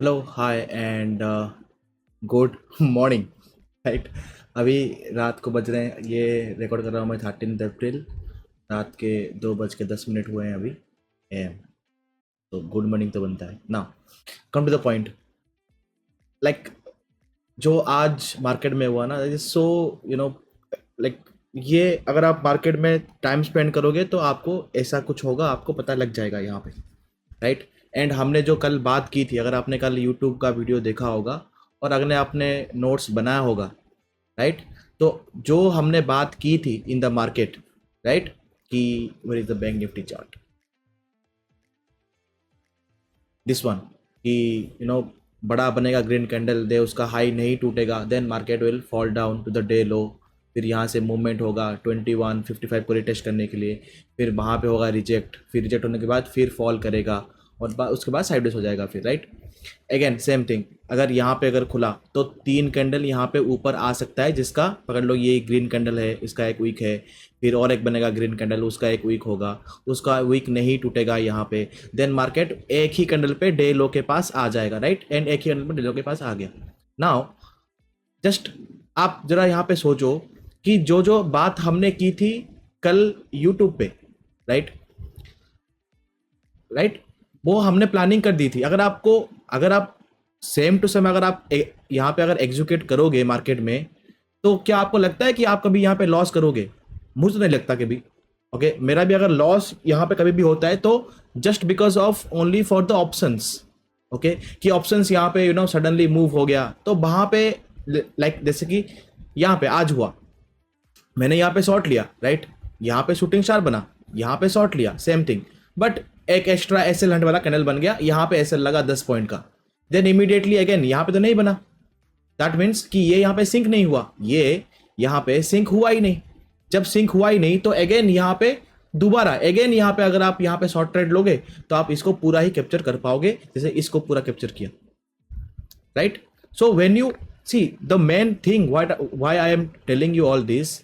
Hello hi and good morning. Right, अभी रात को बज रहे हैं, ये रिकॉर्ड कर रहा हूँ मैं 13 अप्रैल। रात के 2:10 हुए हैं अभी एम। तो गुड मॉर्निंग तो बनता है ना। Come to the point. Like जो आज मार्केट में हुआ ना, सो लाइक ये अगर आप मार्केट में टाइम स्पेंड करोगे तो आपको ऐसा कुछ होगा, आपको पता लग जाएगा यहाँ पे। राइट। एंड हमने जो कल बात की थी, अगर आपने कल यूट्यूब का वीडियो देखा होगा और अगले आपने नोट्स बनाया होगा, राइट, तो जो हमने बात की थी इन द मार्केट, राइट, कि where is the bank Nifty chart, this one, कि बड़ा बनेगा ग्रीन कैंडल दे, उसका हाई नहीं टूटेगा, then market will fall down to the day low. फिर यहाँ से मूवमेंट होगा 2155 को रिटेस्ट करने के लिए, फिर वहाँ पे होगा रिजेक्ट, फिर रिजेक्ट होने के बाद फिर फॉल करेगा और उसके बाद साइडवेज हो जाएगा फिर, राइट। अगेन सेम थिंग, अगर यहाँ पे अगर खुला तो 3 कैंडल यहाँ पे ऊपर आ सकता है, जिसका पकड़ लो ये ग्रीन कैंडल है, इसका एक वीक है, फिर और एक बनेगा ग्रीन कैंडल, उसका एक वीक होगा, उसका वीक नहीं टूटेगा यहाँ पे, देन मार्केट एक ही कैंडल पे डे लो के पास आ जाएगा, राइट, एंड एक ही कैंडल पे डे लो के पास आ गया। नाउ जस्ट आप जरा यहाँ पे सोचो कि जो जो बात हमने की थी कल यूट्यूब पे, राइट, राइट, वो हमने प्लानिंग कर दी थी। अगर आप सेम टू सेम अगर आप यहाँ पे अगर एग्जीक्यूट करोगे मार्केट में, तो क्या आपको लगता है कि आप कभी यहाँ पे लॉस करोगे? मुझे तो नहीं लगता कभी। ओके, मेरा भी अगर लॉस यहाँ पे कभी भी होता है तो just because of only for the options. Okay, कि ऑप्शंस यहाँ पे सडनली मूव हो गया, तो वहां पे लाइक जैसे कि यहाँ पे आज हुआ, मैंने यहाँ पे शॉर्ट लिया, राइट, यहाँ पे शूटिंग स्टार बना, यहाँ पे शॉर्ट लिया, सेम थिंग, बट एक एक्स्ट्रा एसएल हंट वाला कैंडल बन गया, यहाँ पे एसएल लगा 10 पॉइंट का, देन इमीडिएटली अगेन यहाँ पे तो नहीं बना। दैट मीन्स कि ये यहाँ पे सिंक नहीं हुआ, ये यहाँ पे सिंक हुआ ही नहीं। जब सिंक हुआ ही नहीं तो अगेन यहाँ पे दोबारा अगेन यहाँ पे अगर आप यहाँ पे शॉर्ट ट्रेड लोगे तो आप इसको पूरा ही कैप्चर कर पाओगे, जैसे इसको पूरा कैप्चर किया, right. So when you see the main thing why I am telling you all this,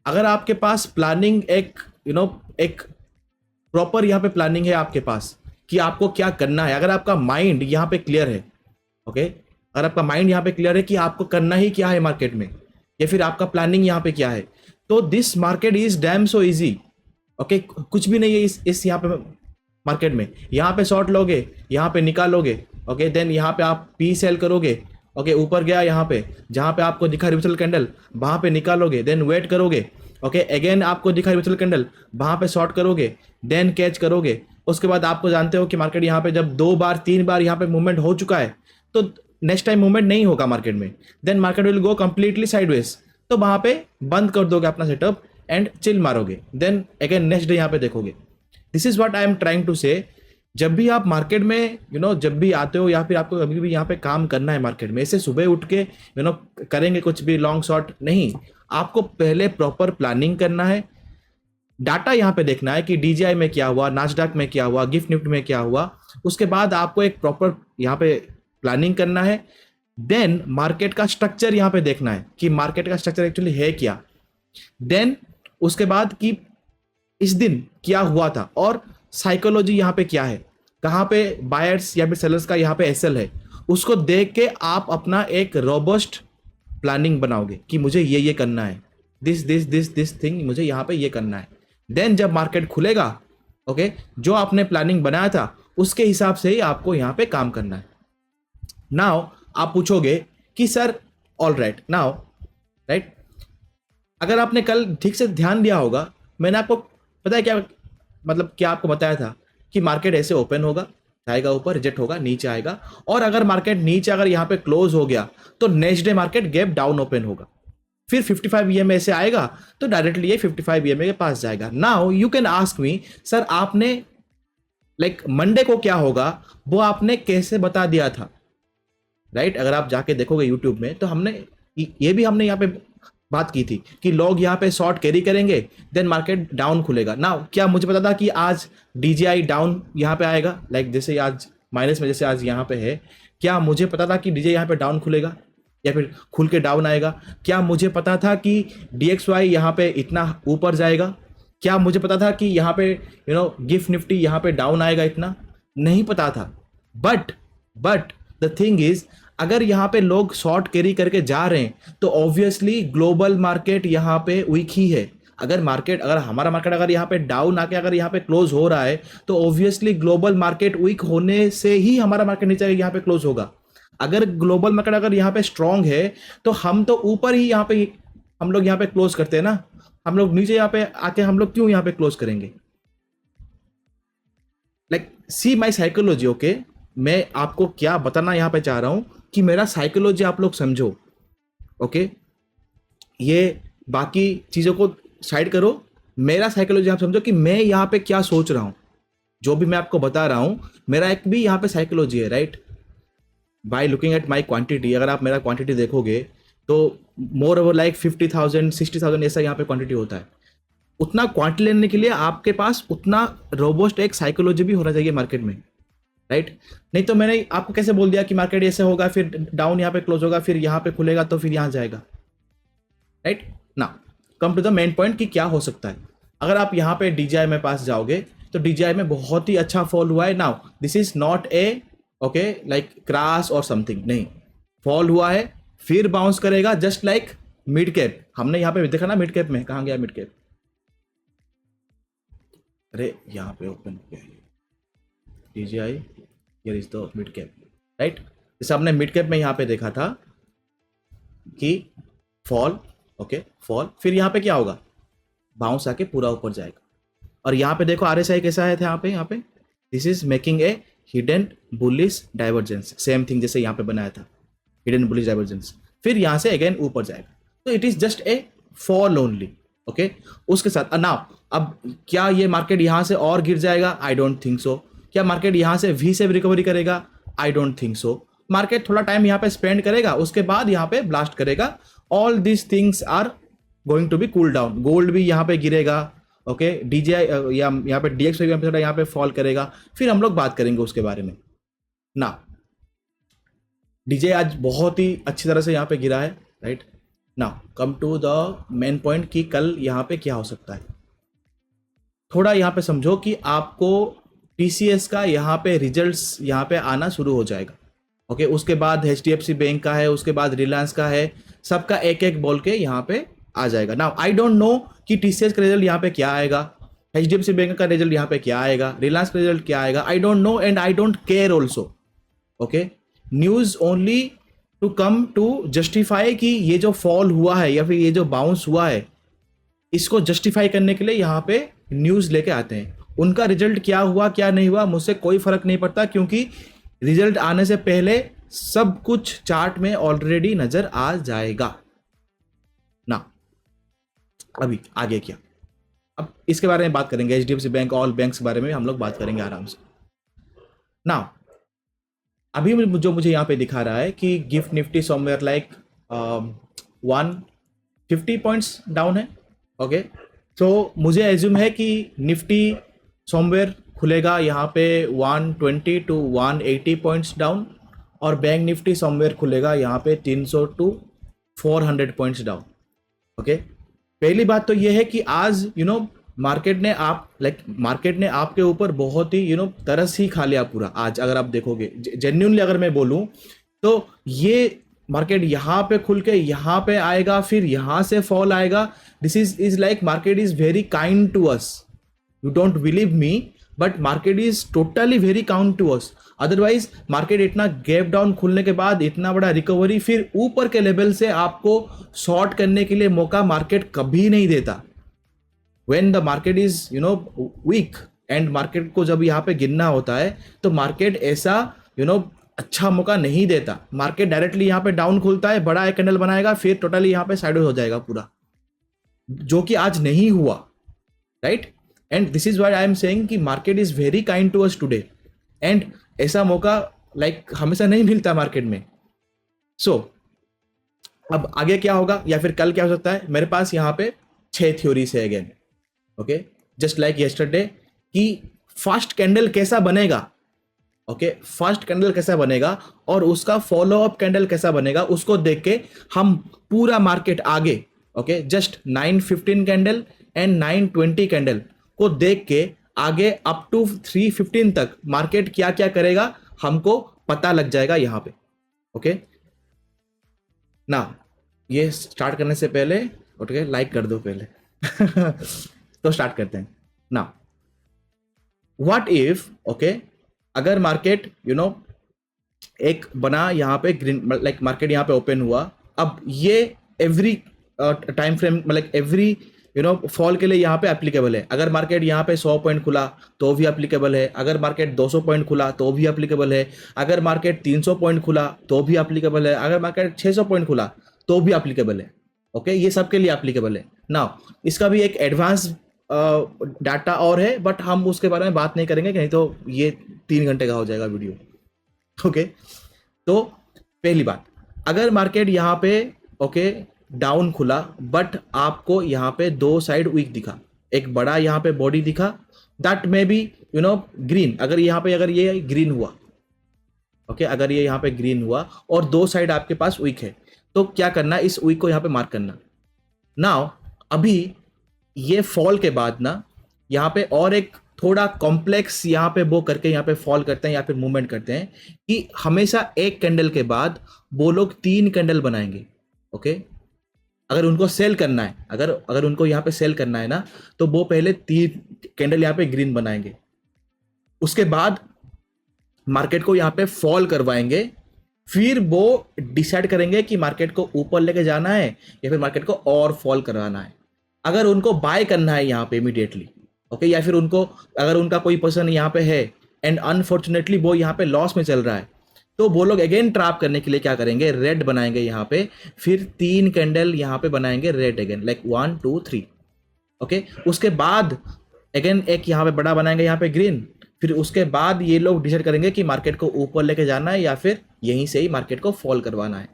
अगर आपके पास प्लानिंग एक एक प्रॉपर यहाँ पे प्लानिंग है आपके पास कि आपको क्या करना है, अगर आपका माइंड यहाँ पे क्लियर है, ओके, अगर आपका माइंड यहाँ पे क्लियर है कि आपको करना ही क्या है मार्केट में, या फिर आपका प्लानिंग यहाँ पे क्या है, तो this market is damn so easy. Okay, कुछ भी नहीं है इस यहाँ पे मार्केट में। यहाँ पे शॉर्ट लोगे, यहाँ पे निकालोगे, ओके, देन यहाँ पे आप पी सेल करोगे, ओके, ऊपर गया यहाँ पे जहाँ पे आपको दिखा रिवर्सल कैंडल, वहां पे निकालोगे, देन वेट करोगे, ओके, अगेन आपको दिखा रिवर्सल कैंडल, वहां पे शॉर्ट करोगे, देन कैच करोगे। उसके बाद आपको जानते हो कि मार्केट यहाँ पे जब 2 बार 3 बार यहाँ पे मूवमेंट हो चुका है, तो नेक्स्ट टाइम मूवमेंट नहीं होगा मार्केट में, then market will go completely sideways, तो वहां पे बंद कर दोगे अपना सेटअप एंड चिल मारोगे, देन अगेन नेक्स्ट डे यहाँ पे देखोगे। This is what I am trying to say. जब भी आप मार्केट में जब भी आते हो या फिर आपको कभी भी यहाँ पे काम करना है मार्केट में, ऐसे सुबह उठ के करेंगे कुछ भी लॉन्ग शॉर्ट नहीं, आपको पहले प्रॉपर प्लानिंग करना है, डाटा यहाँ पे देखना है कि डीजीआई में क्या हुआ, नास्डैक में क्या हुआ, गिफ्ट निफ्ट में क्या हुआ, उसके बाद आपको एक प्रॉपर यहाँ पे प्लानिंग करना है। देन मार्केट का स्ट्रक्चर यहाँ पे देखना है कि मार्केट का स्ट्रक्चर एक्चुअली है क्या, देन उसके बाद कि इस दिन क्या हुआ था और साइकोलॉजी यहाँ पे क्या है, कहाँ पे बायर्स या फिर सेलर्स का यहाँ पे एसएल है, उसको देख के आप अपना एक रोबस्ट प्लानिंग बनाओगे कि मुझे ये करना है, this this this this thing मुझे यहाँ पे ये करना है। देन जब मार्केट खुलेगा, ओके, जो आपने प्लानिंग बनाया था उसके हिसाब से ही आपको यहाँ पे काम करना है। नाउ आप पूछोगे कि sir all right now, right, अगर आपने कल ठीक से ध्यान दिया होगा, मैंने आपको पता है क्या, मतलब क्या आपको बताया था कि मार्केट ऐसे ओपन होगा, जाएगा ऊपर, रिजेक्ट होगा, नीचे आएगा, और अगर मार्केट नीचे अगर यहाँ पे क्लोज हो गया तो next day market gap down open होगा, फिर 55 ईएमए से आएगा तो डायरेक्टली ये 55 ईएमए के पास जाएगा। Now you can ask me sir आपने लाइक मंडे को क्या होगा वो आपने कैसे बता दिया था, राइट। अगर आप जाके देखोगे यूट्यूब में तो हमने यहाँ पे बात की थी कि लोग यहाँ पे शॉर्ट कैरी करेंगे, देन मार्केट डाउन खुलेगा। ना क्या मुझे पता था कि आज डीजीआई डाउन यहाँ पे आएगा, लाइक जैसे आज माइनस में जैसे आज यहाँ पे है, क्या मुझे पता था कि डीजीआई यहाँ पे डाउन खुलेगा या फिर खुल के डाउन आएगा? क्या मुझे पता था कि डीएक्सवाई यहाँ पे इतना ऊपर जाएगा? क्या मुझे पता था कि यहाँ पे गिफ्ट निफ्टी यहाँ पे डाउन आएगा? इतना नहीं पता था, बट द थिंग इज, अगर यहाँ पे लोग शॉर्ट कैरी करके जा रहे हैं तो ऑब्वियसली ग्लोबल मार्केट यहाँ पे वीक ही है। अगर हमारा मार्केट अगर यहाँ पे डाउन आके अगर यहाँ पे क्लोज हो रहा है तो ऑब्वियसली ग्लोबल मार्केट वीक होने से ही हमारा मार्केट नीचे यहाँ पे क्लोज होगा। अगर ग्लोबल मार्केट अगर यहाँ पे स्ट्रांग है तो हम तो ऊपर ही यहाँ पे हम लोग यहाँ पे क्लोज करते हैं ना, हम लोग नीचे यहाँ पे आके हम लोग क्यों यहाँ पे क्लोज करेंगे? लाइक सी माई साइकोलॉजी। ओके, मैं आपको क्या बताना यहाँ पे चाह रहा हूँ कि मेरा साइकोलॉजी आप लोग समझो। ओके, ये बाकी चीज़ों को साइड करो, मेरा साइकोलॉजी आप समझो कि मैं यहाँ पे क्या सोच रहा हूँ। जो भी मैं आपको बता रहा हूँ मेरा एक भी यहाँ पे साइकोलॉजी है, right? By looking at my quantity, अगर आप मेरा क्वांटिटी देखोगे तो मोर ओवर लाइक 50,000 60,000 ऐसा यहाँ पे क्वांटिटी होता है। उतना क्वांटिटी लेने के लिए आपके पास उतना रोबोस्ट एक साइकोलॉजी भी होना चाहिए मार्केट में, राइट? नहीं तो मैंने आपको कैसे बोल दिया कि मार्केट ऐसे होगा, फिर डाउन यहाँ पे क्लोज होगा, फिर यहाँ पे खुलेगा तो फिर यहाँ जाएगा, राइट? ना, come to the main point कि क्या हो सकता है। अगर आप यहाँ पे DJI में पास जाओगे तो DJI में बहुत ही अच्छा फॉल हुआ है। Now this is not a okay like crash और समथिंग, नहीं, फॉल हुआ है, फिर बाउंस करेगा जस्ट लाइक मिड कैप। हमने यहाँ पे देखा ना मिड कैप में, कहाँ गया मिड कैप? अरे यहाँ पे ओपन किया DJI, here is the mid cap, right? जैसे हमने मिड कैप में यहाँ पे देखा था कि फॉल, ओके फॉल, फिर यहाँ पे क्या होगा? बाउंस आके पूरा ऊपर जाएगा। और यहाँ पे देखो RSI कैसा है था यहाँ पे this is making a hidden bullish divergence, same thing जैसे यहाँ पे बनाया था, हिडन बुलिश डाइवर्जेंस, फिर यहाँ से अगेन ऊपर जाएगा। तो it is just a fall only, okay? उसके साथ नाउ अब क्या ये मार्केट यहाँ से और गिर जाएगा? I don't think so. क्या मार्केट यहाँ से V से रिकवरी करेगा? I don't think so. Market थोड़ा टाइम यहाँ पे स्पेंड करेगा, उसके बाद यहाँ पे ब्लास्ट करेगा। All this things are going to be cool down. Gold भी यहाँ पे गिरेगा, ओके? DJI या यहाँ पे DX यहाँ पे फॉल करेगा, फिर हम लोग बात करेंगे उसके बारे में ना। DJI आज बहुत ही अच्छी तरह से यहाँ पे गिरा है, right? Now come to the main point कि कल यहाँ पे क्या हो सकता है। थोड़ा यहाँ पे समझो कि आपको TCS का यहाँ पे रिजल्ट्स यहाँ पे आना शुरू हो जाएगा, ओके? उसके बाद HDFC बैंक का है, उसके बाद रिलायंस का है, सबका एक एक बोल के यहाँ पे आ जाएगा। नाउ आई डोंट नो कि TCS का रिजल्ट यहाँ पे क्या आएगा, HDFC बैंक का रिजल्ट यहाँ पे क्या आएगा, रिलायंस का रिजल्ट क्या आएगा, I don't know and I don't care also, okay? News only to come to justify कि ये जो फॉल हुआ है या फिर ये जो बाउंस हुआ है, इसको जस्टिफाई करने के लिए यहाँ पे न्यूज लेके आते हैं। उनका रिजल्ट क्या हुआ क्या नहीं हुआ मुझसे कोई फर्क नहीं पड़ता, क्योंकि रिजल्ट आने से पहले सब कुछ चार्ट में ऑलरेडी नजर आ जाएगा ना। अभी आगे क्या, अब इसके बारे में बात करेंगे, HDFC बैंक, ऑल बैंक्स के बारे में हम लोग बात करेंगे आराम से ना। अभी जो मुझे यहाँ पे दिखा रहा है कि gift Nifty somewhere like 150 points down है, ओके? तो मुझे एज्यूम है कि निफ्टी समवेयर खुलेगा यहाँ पे 120 टू 180 पॉइंट्स डाउन, और बैंक निफ्टी समवेयर खुलेगा यहाँ पे 300 टू 400 पॉइंट्स डाउन, ओके? पहली बात तो ये है कि आज मार्केट ने आपके ऊपर बहुत ही तरस ही खा लिया पूरा आज। अगर आप देखोगे जेन्युइनली, अगर मैं बोलूं तो ये मार्केट यहाँ पे खुल के यहाँ पे आएगा, फिर यहाँ से फॉल आएगा। This is like market is very kind to us. You don't believe me, but market is totally very kind to us. Otherwise market इतना गैप डाउन खुलने के बाद इतना बड़ा रिकवरी फिर ऊपर के लेवल से आपको शॉर्ट करने के लिए मौका मार्केट कभी नहीं देता। When the market is weak and market को जब यहाँ पे गिरना होता है तो मार्केट ऐसा अच्छा मौका नहीं देता। मार्केट डायरेक्टली यहाँ पे डाउन खुलता है, बड़ा एक कैंडल बनाएगा, फिर टोटली यहाँ पे साइडवेज हो जाएगा पूरा, जो कि आज नहीं हुआ, right? And this is why I am saying कि market is very kind to us today, and ऐसा मौका हमेशा नहीं मिलता मार्केट में। सो अब आगे क्या होगा या फिर कल क्या हो सकता है? मेरे पास यहाँ पे 6 थ्योरीज है again, okay? Just like yesterday कि फर्स्ट कैंडल कैसा बनेगा, ओके? फर्स्ट कैंडल कैसा बनेगा और उसका फॉलो अप कैंडल कैसा बनेगा, उसको देख के हम पूरा मार्केट आगे, okay, just 915 candle and 920 candle को देख के आगे अप टू 315 तक मार्केट क्या क्या करेगा हमको पता लग जाएगा यहाँ पे। ओके ना, ये स्टार्ट करने से पहले ओके लाइक कर दो पहले। तो स्टार्ट करते हैं ना। व्हाट इफ ओके, अगर मार्केट एक बना यहाँ पे ग्रीन, लाइक मार्केट यहाँ पे ओपन हुआ, अब ये एवरी टाइम फ्रेम मतलब एवरी फॉल के लिए यहाँ पे एप्लीकेबल है। अगर मार्केट यहाँ पे 100 पॉइंट खुला तो भी एप्लीकेबल है, अगर मार्केट 200 पॉइंट खुला तो भी एप्लीकेबल है, अगर मार्केट 300 पॉइंट खुला तो भी एप्लीकेबल है, अगर मार्केट 600 पॉइंट खुला तो भी एप्लीकेबल है। ओके ये सबके लिए एप्लीकेबल है। नाउ इसका भी एक एडवांस डाटा और है, बट हम उसके बारे में बात नहीं करेंगे, नहीं तो ये 3 घंटे का हो जाएगा वीडियो। ओके तो पहली बात, अगर मार्केट यहाँ पे ओके डाउन खुला बट आपको यहाँ पे 2 साइड वीक दिखा, एक बड़ा यहाँ पे बॉडी दिखा, दैट मे बी ग्रीन। अगर यहाँ पे अगर ये ग्रीन हुआ ओके, अगर ये यहाँ पे ग्रीन हुआ और 2 साइड आपके पास वीक है, तो क्या करना, इस वीक को यहाँ पे मार्क करना। नाउ अभी ये फॉल के बाद ना यहाँ पे और एक थोड़ा कॉम्प्लेक्स यहाँ पे वो करके यहाँ पे फॉल करते हैं या फिर मूवमेंट करते हैं कि हमेशा एक कैंडल के बाद वो लोग 3 कैंडल बनाएंगे। ओके अगर उनको सेल करना है, अगर उनको यहाँ पे सेल करना है ना, तो वो पहले 3 कैंडल यहाँ पे ग्रीन बनाएंगे, उसके बाद मार्केट को यहाँ पे फॉल करवाएंगे, फिर वो डिसाइड करेंगे कि मार्केट को ऊपर लेके जाना है या फिर मार्केट को और फॉल करवाना है। अगर उनको बाय करना है यहाँ पे इमीडिएटली ओके, या फिर उनको अगर उनका कोई पर्सन यहाँ पे है एंड अनफॉर्चुनेटली वो यहाँ पे लॉस में चल रहा है, तो वो लोग अगेन ट्रैप करने के लिए क्या करेंगे, रेड बनाएंगे यहाँ पे, फिर 3 कैंडल यहाँ पे बनाएंगे रेड अगेन, लाइक 1 2 3 ओके। उसके बाद अगेन एक यहाँ पे बड़ा बनाएंगे यहाँ पे ग्रीन, फिर उसके बाद ये लोग डिसाइड करेंगे कि मार्केट को ऊपर लेके जाना है या फिर यहीं से ही मार्केट को फॉल करवाना है,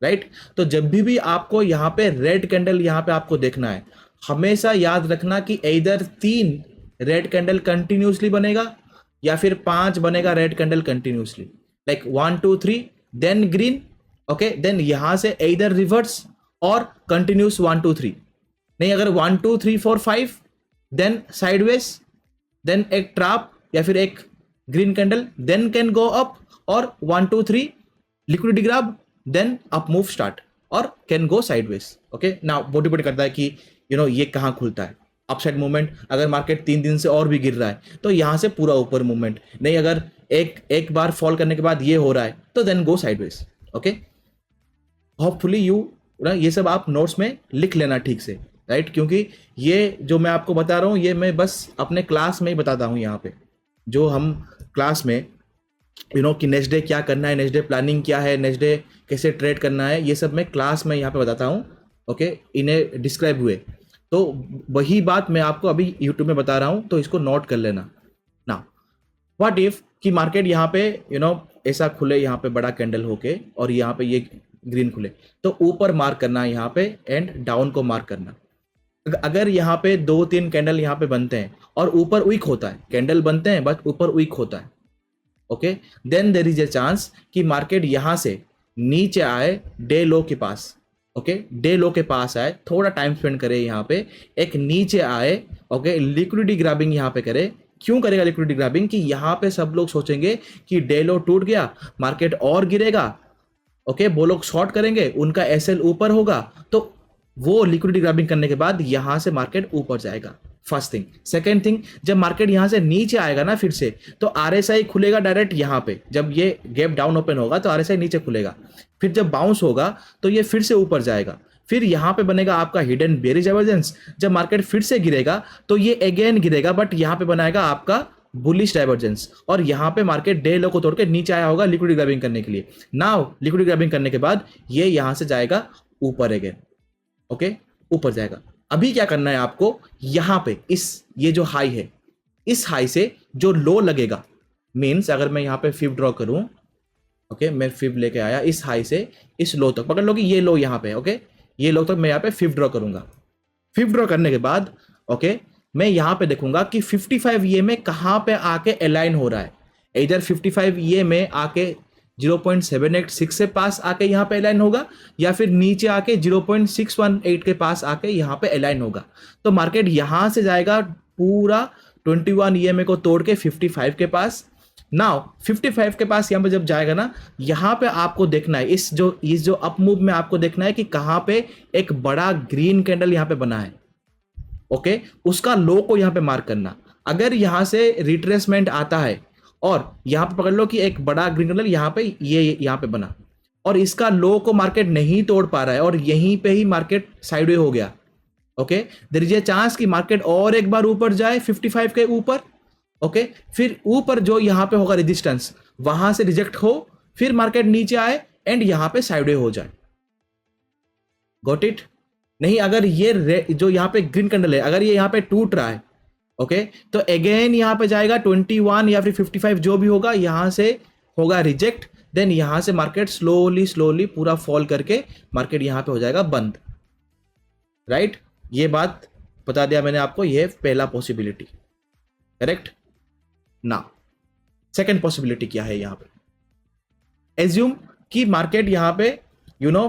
राइट। तो जब भी आपको यहाँ पे रेड कैंडल यहाँ पे आपको देखना है, हमेशा याद रखना कि इधर 3 रेड कैंडल कंटिन्यूसली बनेगा या फिर 5 बनेगा red candle continuously, like 1 2 3 then green okay, then यहां से इधर रिवर्स और कंटिन्यूस 1 2 3, नहीं अगर 1 2 3 4 5 देन साइडवेज, देन एक ट्रैप या फिर एक green candle, then can go up, और 1 2 3 liquidity grab, then up move start और can go sideways. Okay now वो डिपेंड करता है कि ये कहाँ खुलता है। अपसाइड मूवमेंट, अगर मार्केट 3 दिन से और भी गिर रहा है तो यहाँ से पूरा ऊपर मूवमेंट, नहीं अगर एक बार फॉल करने के बाद ये हो रहा है तो then go sideways. Okay hopefully ये सब आप नोट्स में लिख लेना ठीक से, राइट, क्योंकि ये जो मैं आपको बता रहा हूँ ये मैं बस अपने क्लास में ही बताता हूँ। यहाँ पे जो हम क्लास में कि नेक्स्ट डे क्या करना है, नेक्स्ट डे प्लानिंग क्या है, नेक्स्ट डे कैसे ट्रेड करना है, ये सब मैं क्लास में यहाँ पे बताता हूँ। ओके इन्हें डिस्क्राइब हुए, तो वही बात मैं आपको अभी यूट्यूब में बता रहा हूँ, तो इसको नोट कर लेना ना। व्हाट इफ कि मार्केट यहाँ पे ऐसा खुले यहाँ पे बड़ा कैंडल होके और यहाँ पे ये ग्रीन खुले, तो ऊपर मार्क करना है यहाँ पे एंड डाउन को मार्क करना। अगर यहाँ पे 2-3 कैंडल यहाँ पे बनते हैं और ऊपर वीक होता है, कैंडल बनते हैं बट ऊपर वीक होता है okay, then there is a chance कि मार्केट यहाँ से नीचे आए डे लो के पास। ओके डे लो के पास आए, थोड़ा टाइम स्पेंड करे यहाँ पे, एक नीचे आए ओके, लिक्विडिटी ग्रैबिंग यहाँ पे करे। क्यों करेगा लिक्विडिटी ग्रैबिंग, कि यहाँ पे सब लोग सोचेंगे कि डे लो टूट गया, मार्केट और गिरेगा ओके, वो लोग शॉर्ट करेंगे, उनका एसएल ऊपर होगा, तो वो लिक्विडिटी ग्रैबिंग करने के बाद यहाँ से मार्केट ऊपर जाएगा। First thing. सेकेंड थिंग, जब मार्केट यहाँ से नीचे आएगा ना फिर से, तो आरएसआई खुलेगा डायरेक्ट यहाँ पे। जब ये गैप डाउन ओपन होगा तो आरएसआई नीचे खुलेगा, फिर जब बाउंस होगा तो ये फिर से ऊपर जाएगा, फिर यहाँ पे बनेगा आपका हिडन बेरिश डाइवर्जेंस। जब मार्केट फिर से गिरेगा तो ये अगेन गिरेगा, बट यहाँ पे बनाएगा आपका बुलिश डाइवर्जेंस, और यहाँ पे मार्केट डे लो को तोड़ के नीचे आया होगा लिक्विडिटी ग्रैबिंग करने के लिए। नाउ लिक्विडिटी ग्रैबिंग करने के बाद ये यहाँ से जाएगा ऊपर अगेन ओके, ऊपर जाएगा। अभी क्या करना है आपको, यहाँ पे ये जो हाई है, इस हाई से जो लो लगेगा, मीन्स अगर मैं यहाँ पे फिब ड्रॉ करूं ओके, मैं फिब लेके आया, इस हाई से इस लो तक पकड़ लो कि ये लो यहाँ पे ओके, ये लो तक मैं यहाँ पे फिब ड्रॉ करूंगा। फिब ड्रॉ करने के बाद ओके, मैं यहाँ पे देखूंगा कि 55 ये में कहाँ पे आके अलाइन हो रहा है। इधर 55 ये में आके 0.786 से पास आके यहाँ पे अलाइन होगा, या फिर नीचे आके 0.618 के पास आके यहाँ पे अलाइन होगा। तो मार्केट यहाँ से जाएगा पूरा 21 ईएमए को तोड़ के 55 के पास, नाउ 55 के पास यहाँ पे जब जाएगा ना, यहाँ पे आपको देखना है इस जो अप मूव में आपको देखना है कि कहाँ पे एक बड़ा ग्रीन कैंडल यहाँ पे बना है। ओके, उसका लो को यहाँ पे मार्क करना। अगर यहाँ से रिट्रेसमेंट आता है और यहाँ पे पकड़ लो कि एक बड़ा ग्रीन कैंडल यहाँ पे ये यहाँ पे बना और इसका लो को मार्केट नहीं तोड़ पा रहा है और यहीं पे ही मार्केट साइडवे हो गया, okay, there is a chance कि मार्केट और एक बार ऊपर जाए 55 के ऊपर। ओके, फिर ऊपर जो यहाँ पे होगा रेजिस्टेंस वहां से रिजेक्ट हो, फिर मार्केट नीचे आए एंड यहाँ पे साइडवे हो जाए। Got it? नहीं, अगर ये जो यहाँ पे ग्रीन कैंडल है अगर ये यहाँ पे टूट रहा है, ओके, तो अगेन यहाँ पे जाएगा 21 या फिर 55 जो भी होगा, यहां से होगा रिजेक्ट, देन यहां से मार्केट स्लोली पूरा फॉल करके मार्केट यहां पे हो जाएगा बंद। राइट, ये बात बता दिया मैंने आपको, ये पहला पॉसिबिलिटी, करेक्ट ना। सेकंड पॉसिबिलिटी क्या है यहां पे? एज्यूम कि मार्केट यहां पे यू नो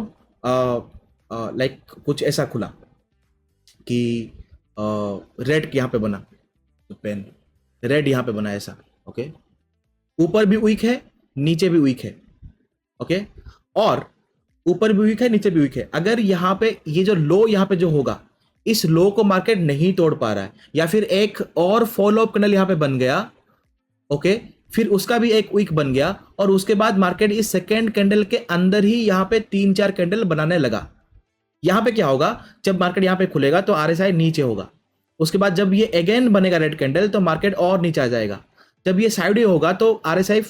लाइक कुछ ऐसा खुला कि रेड यहां पे बना, पेन रेड यहां पे बना ऐसा, ओके, ऊपर भी वीक है नीचे भी वीक है, ओके, और ऊपर भी वीक है नीचे भी वीक है। अगर यहां पे ये जो लो यहां पे जो होगा, इस लो को मार्केट नहीं तोड़ पा रहा है या फिर एक और फॉलो अप कैंडल यहां पे बन गया, ओके, फिर उसका भी एक वीक बन गया और उसके बाद मार्केट इस सेकेंड कैंडल के अंदर ही यहां पे 3-4 कैंडल बनाने लगा। यहां पे क्या होगा, जब मार्केट यहां पे खुलेगा तो आरएसआई नीचे होगा, उसके बाद जब ये अगेन बनेगा रेड कैंडल तो मार्केट और नीचे आ जाएगा, जब ये साइड होगा तो आरएसआई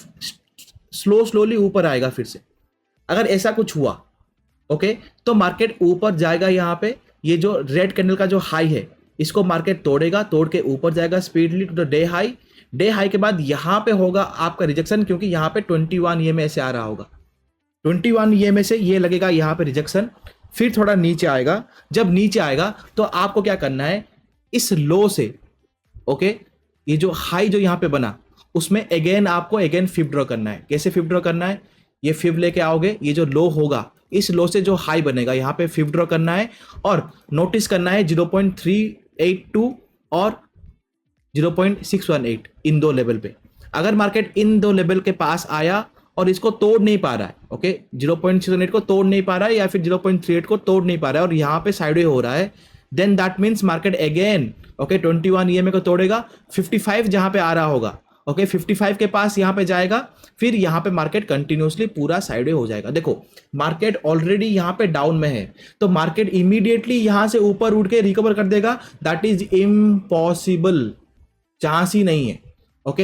स्लोली ऊपर आएगा फिर से। अगर ऐसा कुछ हुआ, ओके, तो मार्केट ऊपर जाएगा, यहाँ पे ये जो रेड कैंडल का जो हाई है इसको मार्केट तोड़ेगा, तोड़ के ऊपर जाएगा speedily to the day high. Day high के बाद यहाँ पे होगा आपका रिजेक्शन, क्योंकि यहाँ पे 21 ईएमए से आ रहा होगा, 21 ईएमए से ये लगेगा यहाँ पे रिजेक्शन, फिर थोड़ा नीचे आएगा। जब नीचे आएगा तो आपको क्या करना है, इस लो से, ओके, ये जो हाई जो यहाँ पे बना उसमें अगेन आपको अगेन फिब ड्रॉ करना है। कैसे फिब ड्रॉ करना है, ये फिब लेके आओगे, ये जो लो होगा इस लो से जो हाई बनेगा यहाँ पे फिब ड्रॉ करना है और नोटिस करना है 0.382 और 0.618 इन दो लेवल पे। अगर मार्केट इन दो लेवल के पास आया और इसको तोड़ नहीं पा रहा है, ओके, 0.618 को तोड़ नहीं पा रहा है या फिर 0.38 को तोड़ नहीं पा रहा है और यहाँ पे साइडवे हो रहा है, then that means market again, okay, 21 EMA को तोड़ेगा, 55 जहां पे आ रहा होगा, ओके, 55 के पास यहां पे जाएगा, फिर यहां पे मार्केट कंटिन्यूसली पूरा साइडवे हो जाएगा। देखो मार्केट ऑलरेडी यहां पे डाउन में है तो मार्केट इमीडिएटली यहां से ऊपर उठ के रिकवर कर देगा, दैट इज इम्पॉसिबल, चांस ही नहीं है। ओके,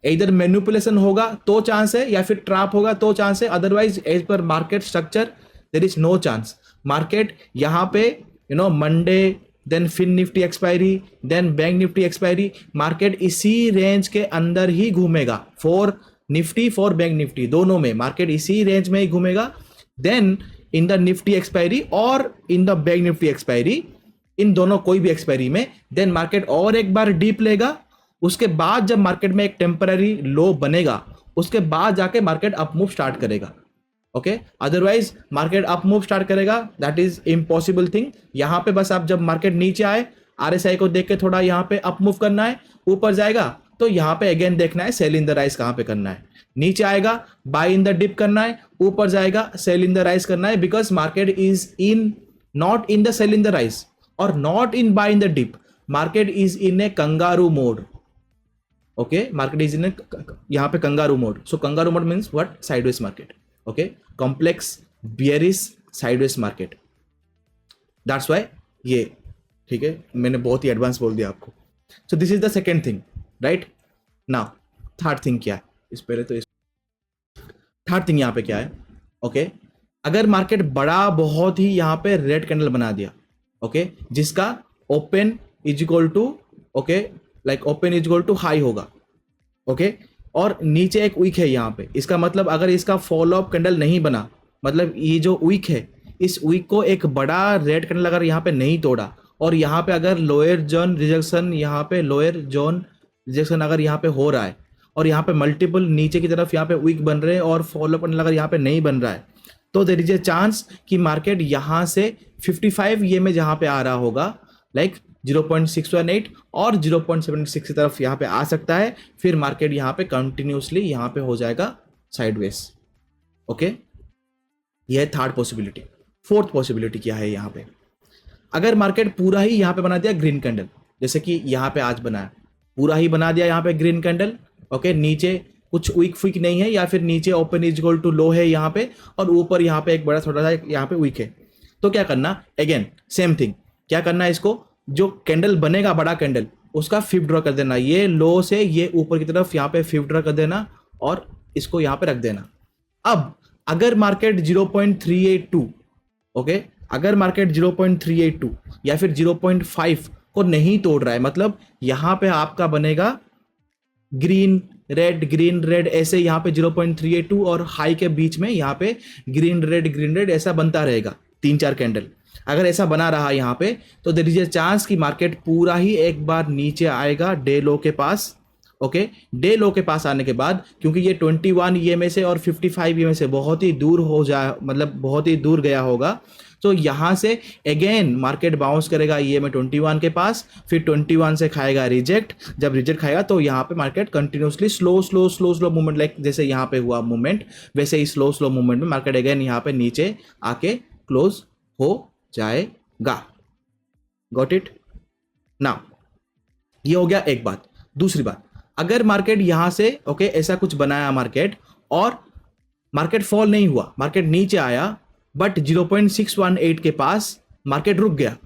इधर मैनिपुलेशन होगा तो चांस है या फिर ट्रैप होगा तो चांस है, अदरवाइज एज पर market structure there is no chance. Market यहां पे Monday, then Fin Nifty expiry, then Bank Nifty expiry, market इसी रेंज के अंदर ही घूमेगा, for Nifty for Bank Nifty दोनों में मार्केट इसी रेंज में ही घूमेगा। Then in the Nifty expiry और in the bank Nifty expiry, इन दोनों कोई भी एक्सपायरी में, देन मार्केट और एक बार डीप लेगा, उसके बाद जब मार्केट में एक टेम्पररी लो बनेगा उसके बाद जाके मार्केट अप मूव स्टार्ट करेगा। Okay, otherwise market up move start करेगा, दैट इज इम्पॉसिबल थिंग। यहां पे बस आप जब मार्केट नीचे आए आरएसआई को देख के थोड़ा यहां पे अप मूव करना है, ऊपर जाएगा तो यहां पे अगेन देखना है सेल इन द राइज कहां पे करना है, नीचे आएगा बाय इन द डिप करना है, ऊपर जाएगा सेल इन द राइज करना है, because market is in not in the sell in the rise और not in buy in the dip, market is in a kangaroo mode. Okay, market is in यहां पे kangaroo mode, so kangaroo mode means what, sideways market, okay, complex bearish sideways market, that's why ये, ठीक है, मैंने बहुत ही advance बोल दिया आपको। So this is the second thing, right. Now third thing क्या है, इस पहले तो इस थर्ड थिंग यहाँ पे क्या है, ओके, अगर मार्केट बड़ा बहुत ही यहाँ पे रेड कैंडल बना दिया, ओके, जिसका open is equal to, okay, like open is equal to high होगा, ओके, और नीचे एक वीक है यहाँ पे, इसका मतलब अगर इसका फॉलो अप कैंडल नहीं बना, मतलब ये जो वीक है इस वीक को एक बड़ा रेड कैंडल अगर यहाँ पे नहीं तोड़ा और यहाँ पे अगर लोअर जोन रिजेक्शन, यहाँ पे लोअर जोन रिजेक्शन अगर यहाँ पे हो रहा है और यहाँ पे मल्टीपल नीचे की तरफ यहाँ पे वीक बन रहे हैं और फॉलो अप कैंडल अगर यहाँ पे नहीं बन रहा है, तो देयर इज ए चांस कि मार्केट यहाँ से 55 ये में जहाँ पे आ रहा होगा, लाइक 0.618 और 0.76 की तरफ यहाँ पे आ सकता है, फिर मार्केट यहाँ पे कंटिन्यूसली यहाँ पे हो जाएगा साइडवेज। ओके, यह है थर्ड पॉसिबिलिटी। फोर्थ पॉसिबिलिटी क्या है यहाँ पे, अगर मार्केट पूरा ही यहाँ पे बना दिया ग्रीन कैंडल, जैसे कि यहाँ पे आज बनाया, पूरा ही बना दिया यहाँ पे ग्रीन कैंडल, ओके, नीचे कुछ वीक फीक नहीं है, या फिर नीचे open is equal to low है यहाँ पे, और ऊपर यहाँ पे एक बड़ा छोटा सा यहाँ पे वीक है, तो क्या करना, अगेन सेम थिंग, क्या करना है, इसको जो कैंडल बनेगा बड़ा कैंडल उसका फिफ्थ ड्रॉ कर देना, ये लो से ये ऊपर की तरफ यहाँ पे फिफ्थ ड्रॉ कर देना और इसको यहाँ पे रख देना। अब अगर मार्केट 0.382, ओके, अगर मार्केट 0.382 या फिर 0.5 को नहीं तोड़ रहा है, मतलब यहाँ पे आपका बनेगा ग्रीन रेड ऐसे, यहाँ पे 0.382 और हाई के बीच में यहाँ पे ग्रीन रेड ऐसा बनता रहेगा 3-4 कैंडल। अगर ऐसा बना रहा यहाँ पे तो देयर इज ए चांस कि मार्केट पूरा ही एक बार नीचे आएगा डे लो के पास। ओके, डे लो के पास आने के बाद, क्योंकि ये 21 ईएमए से और 55 ईएमए से बहुत ही दूर हो जाए, मतलब बहुत ही दूर गया होगा, तो यहाँ से अगेन मार्केट बाउंस करेगा ईएमए 21 के पास, फिर 21 से खाएगा रिजेक्ट, जब रिजेक्ट खाएगा तो यहाँ पे market continuously slow movement, like जैसे यहाँ पे हुआ मूवमेंट वैसे ही स्लो मूवमेंट में मार्केट अगेन यहाँ पे नीचे आके क्लोज हो जाएगा। Got it? नाउ ये हो गया एक बात। दूसरी बात, अगर मार्केट यहां से ओके ऐसा कुछ बनाया मार्केट और मार्केट फॉल नहीं हुआ, मार्केट नीचे आया बट 0.618 के पास मार्केट रुक गया,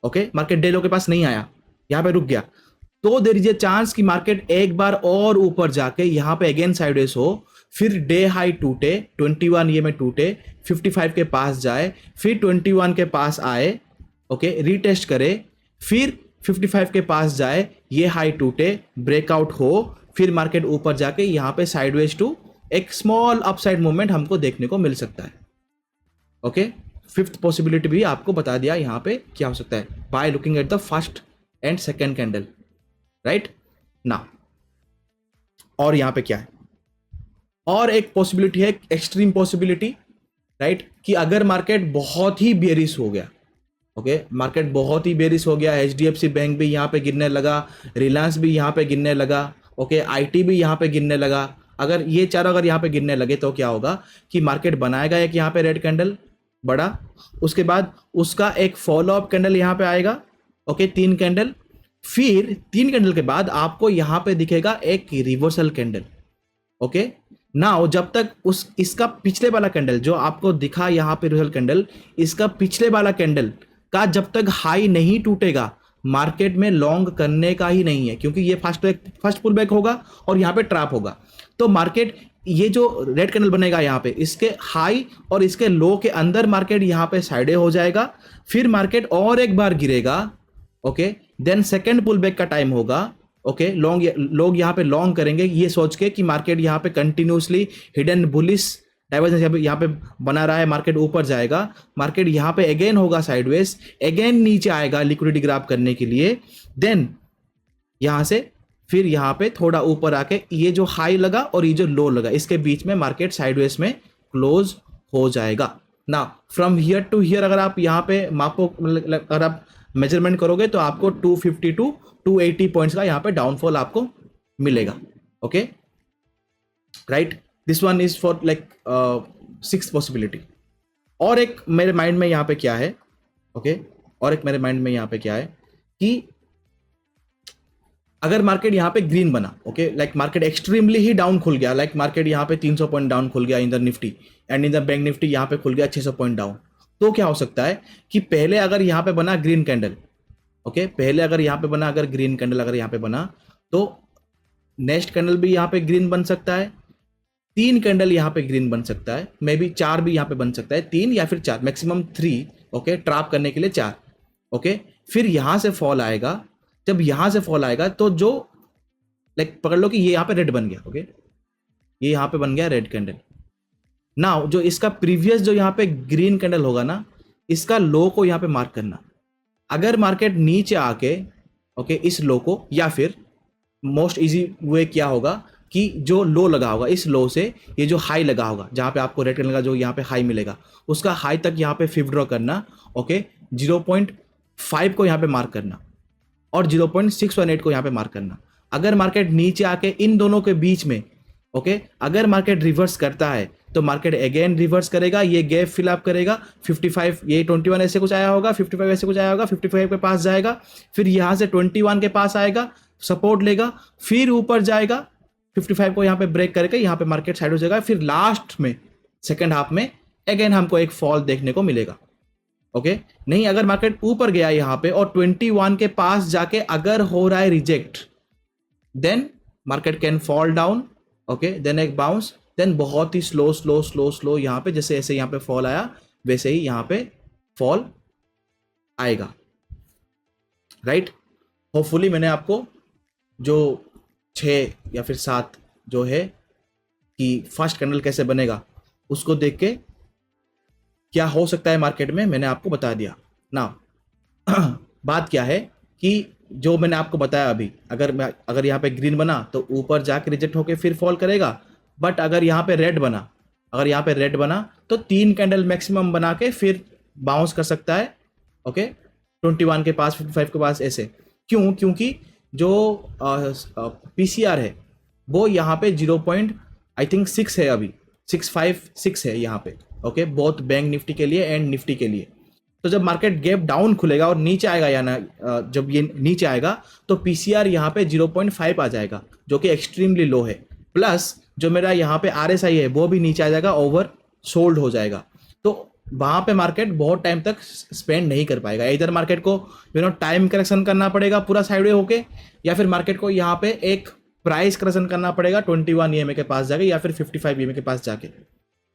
ओके, मार्केट डे लो के पास नहीं आया, यहां पे रुक गया, तो देयर इज ए चांस कि मार्केट एक बार और ऊपर जाके यहां पे अगेन साइडवेज हो, फिर डे हाई टूटे 21 ये में टूटे, 55 के पास जाए, फिर 21 के पास आए, ओके, रीटेस्ट करे, फिर 55 के पास जाए, ये हाई टूटे, ब्रेकआउट हो, फिर मार्केट ऊपर जाके यहाँ पे साइडवेज टू एक स्मॉल अपसाइड मूवमेंट हमको देखने को मिल सकता है। ओके, फिफ्थ पॉसिबिलिटी भी आपको बता दिया यहाँ पे क्या हो सकता है, by looking at the first and second candle, right ना। और यहाँ पे क्या है, और एक पॉसिबिलिटी है, एक्सट्रीम पॉसिबिलिटी, राइट, कि अगर मार्केट बहुत ही बेरिश हो गया, ओके, मार्केट बहुत ही बेरिश हो गया, HDFC बैंक भी यहाँ पे गिरने लगा, रिलायंस भी यहाँ पे गिरने लगा, ओके, IT भी यहाँ पे गिरने लगा, अगर ये चारों अगर यहाँ पे गिरने लगे तो क्या होगा कि मार्केट बनाएगा एक यहाँ पे रेड कैंडल बड़ा, उसके बाद उसका एक फॉलो अप कैंडल यहाँ पे आएगा, ओके, 3 कैंडल, फिर 3 कैंडल के बाद आपको यहाँ पे दिखेगा एक रिवर्सल कैंडल, ओके। नाउ जब तक इसका पिछले वाला कैंडल जो आपको दिखा यहाँ पे रिवर्सल कैंडल, इसका पिछले वाला कैंडल का जब तक हाई नहीं टूटेगा मार्केट में लॉन्ग करने का ही नहीं है, क्योंकि ये फर्स्ट पुल बैक होगा और यहाँ पे ट्रैप होगा, तो मार्केट ये जो रेड कैंडल बनेगा यहाँ पे इसके हाई और इसके लो के अंदर मार्केट यहाँ पे साइडे हो जाएगा, फिर मार्केट और एक बार गिरेगा, okay, then second pull back का टाइम होगा, ओके, लोग यहाँ पे लॉन्ग करेंगे ये सोच के कि मार्केट यहाँ पे कंटिन्यूसली हिडन बुलिश डाइवर्जेंस यहाँ पे बना रहा है, मार्केट ऊपर जाएगा, मार्केट यहाँ पे अगेन होगा साइडवेज, अगेन नीचे आएगा लिक्विडिटी ग्रैब करने के लिए, देन यहाँ से फिर यहाँ पे थोड़ा ऊपर आके ये जो हाई लगा और ये जो लो लगा इसके बीच में मार्केट साइडवेज में क्लोज हो जाएगा। ना फ्रॉम हियर टू हियर अगर आप यहाँ पे मापो, अगर आप मेजरमेंट करोगे तो आपको 250 टू 280 पॉइंट्स का यहाँ पे डाउनफॉल आपको मिलेगा, okay, right. This one is for like sixth possibility. और एक मेरे माइंड में यहाँ पे क्या है, ओके, और एक मेरे माइंड में यहाँ पे क्या है कि अगर मार्केट यहाँ पे ग्रीन बना, ओके, लाइक मार्केट एक्सट्रीमली ही डाउन खुल गया, लाइक मार्केट यहाँ पे 300 पॉइंट डाउन खुल गया इन the Nifty and in the bank Nifty यहाँ पे खुल गया 600 पॉइंट डाउन, तो क्या हो सकता है कि पहले अगर यहाँ पे बना ग्रीन कैंडल, ओके, पहले अगर यहाँ पे बना, अगर ग्रीन कैंडल अगर यहाँ पे बना तो नेक्स्ट कैंडल भी यहाँ पे ग्रीन बन सकता है, 3 कैंडल यहाँ पे ग्रीन बन सकता है, मे बी 4 भी यहाँ पे बन सकता है, 3 या फिर 4, मैक्सिमम 3, ओके, ट्रैप करने के लिए 4, ओके, फिर यहाँ से फॉल आएगा, जब यहां से फॉल आएगा तो जो लाइक पकड़ लो कि ये यहाँ पे रेड बन गया, ओके, ये यहाँ पे बन गया रेड कैंडल। नाउ जो इसका प्रीवियस जो यहाँ पे ग्रीन कैंडल होगा ना, इसका लो को यहाँ पे मार्क करना, अगर मार्केट नीचे आके, ओके, इस लो को, या फिर मोस्ट इजी वे क्या होगा कि जो लो लगा होगा इस लो से ये जो हाई लगा होगा जहाँ पे आपको रेड कैंडल का जो यहाँ पे हाई मिलेगा उसका हाई तक यहाँ पे फिफ्थ ड्रॉ करना, ओके, 0.5 को यहाँ पे मार्क करना, और 0.618 को यहाँ पे मार्क करना। अगर मार्केट नीचे आके इन दोनों के बीच में ओके अगर मार्केट रिवर्स करता है तो मार्केट अगेन रिवर्स करेगा, ये गैप फिल अप करेगा 55, ये 21 ऐसे कुछ आया होगा, 55 ऐसे कुछ आया होगा, 55 के पास जाएगा, फिर यहां से 21 के पास आएगा, सपोर्ट लेगा, फिर ऊपर जाएगा 55 को यहाँ पे ब्रेक करके यहाँ पे मार्केट साइड हो जाएगा, फिर लास्ट में सेकेंड हाफ में अगेन हमको एक फॉल देखने को मिलेगा। ओके नहीं, अगर मार्केट ऊपर गया यहाँ पे और 21 के पास जाके अगर हो रहा है reject, then market can fall down. Okay then एक बाउंस, देन बहुत ही स्लो स्लो स्लो स्लो यहाँ पे जैसे ऐसे यहाँ पे फॉल आया वैसे ही यहाँ पे फॉल आएगा। राइट, होपफुली मैंने आपको जो 6 या फिर 7 जो है कि फर्स्ट कैंडल कैसे बनेगा उसको देख के क्या हो सकता है मार्केट में मैंने आपको बता दिया ना। बात क्या है कि जो मैंने आपको बताया अभी, अगर यहाँ पे ग्रीन बना तो ऊपर जाके रिजेक्ट होके फिर फॉल करेगा, बट अगर यहाँ पे रेड बना तो 3 कैंडल मैक्सिमम बना के फिर बाउंस कर सकता है। ओके 21 के पास 55 के पास ऐसे, क्योंकि जो पीसीआर है वो यहाँ पे 0.6 है, अभी 656 है यहाँ पे। ओके बोथ बैंक निफ्टी के लिए एंड निफ्टी के लिए। तो जब मार्केट गैप डाउन खुलेगा और नीचे आएगा या ना, जब ये नीचे आएगा तो पीसीआर यहाँ पे 0.5 आ जाएगा जो कि एक्सट्रीमली लो है, प्लस जो मेरा यहाँ पे आरएसआई है वो भी नीचे आ जाएगा, ओवर सोल्ड हो जाएगा। तो वहां पे मार्केट बहुत टाइम तक स्पेंड नहीं कर पाएगा। इधर मार्केट को टाइम करेक्शन करना पड़ेगा पूरा साइडवे होके, या फिर मार्केट को यहाँ पे एक प्राइस करेक्शन करना पड़ेगा 21 ईएमए के पास जाके या फिर 55 ईएमए के पास जाके।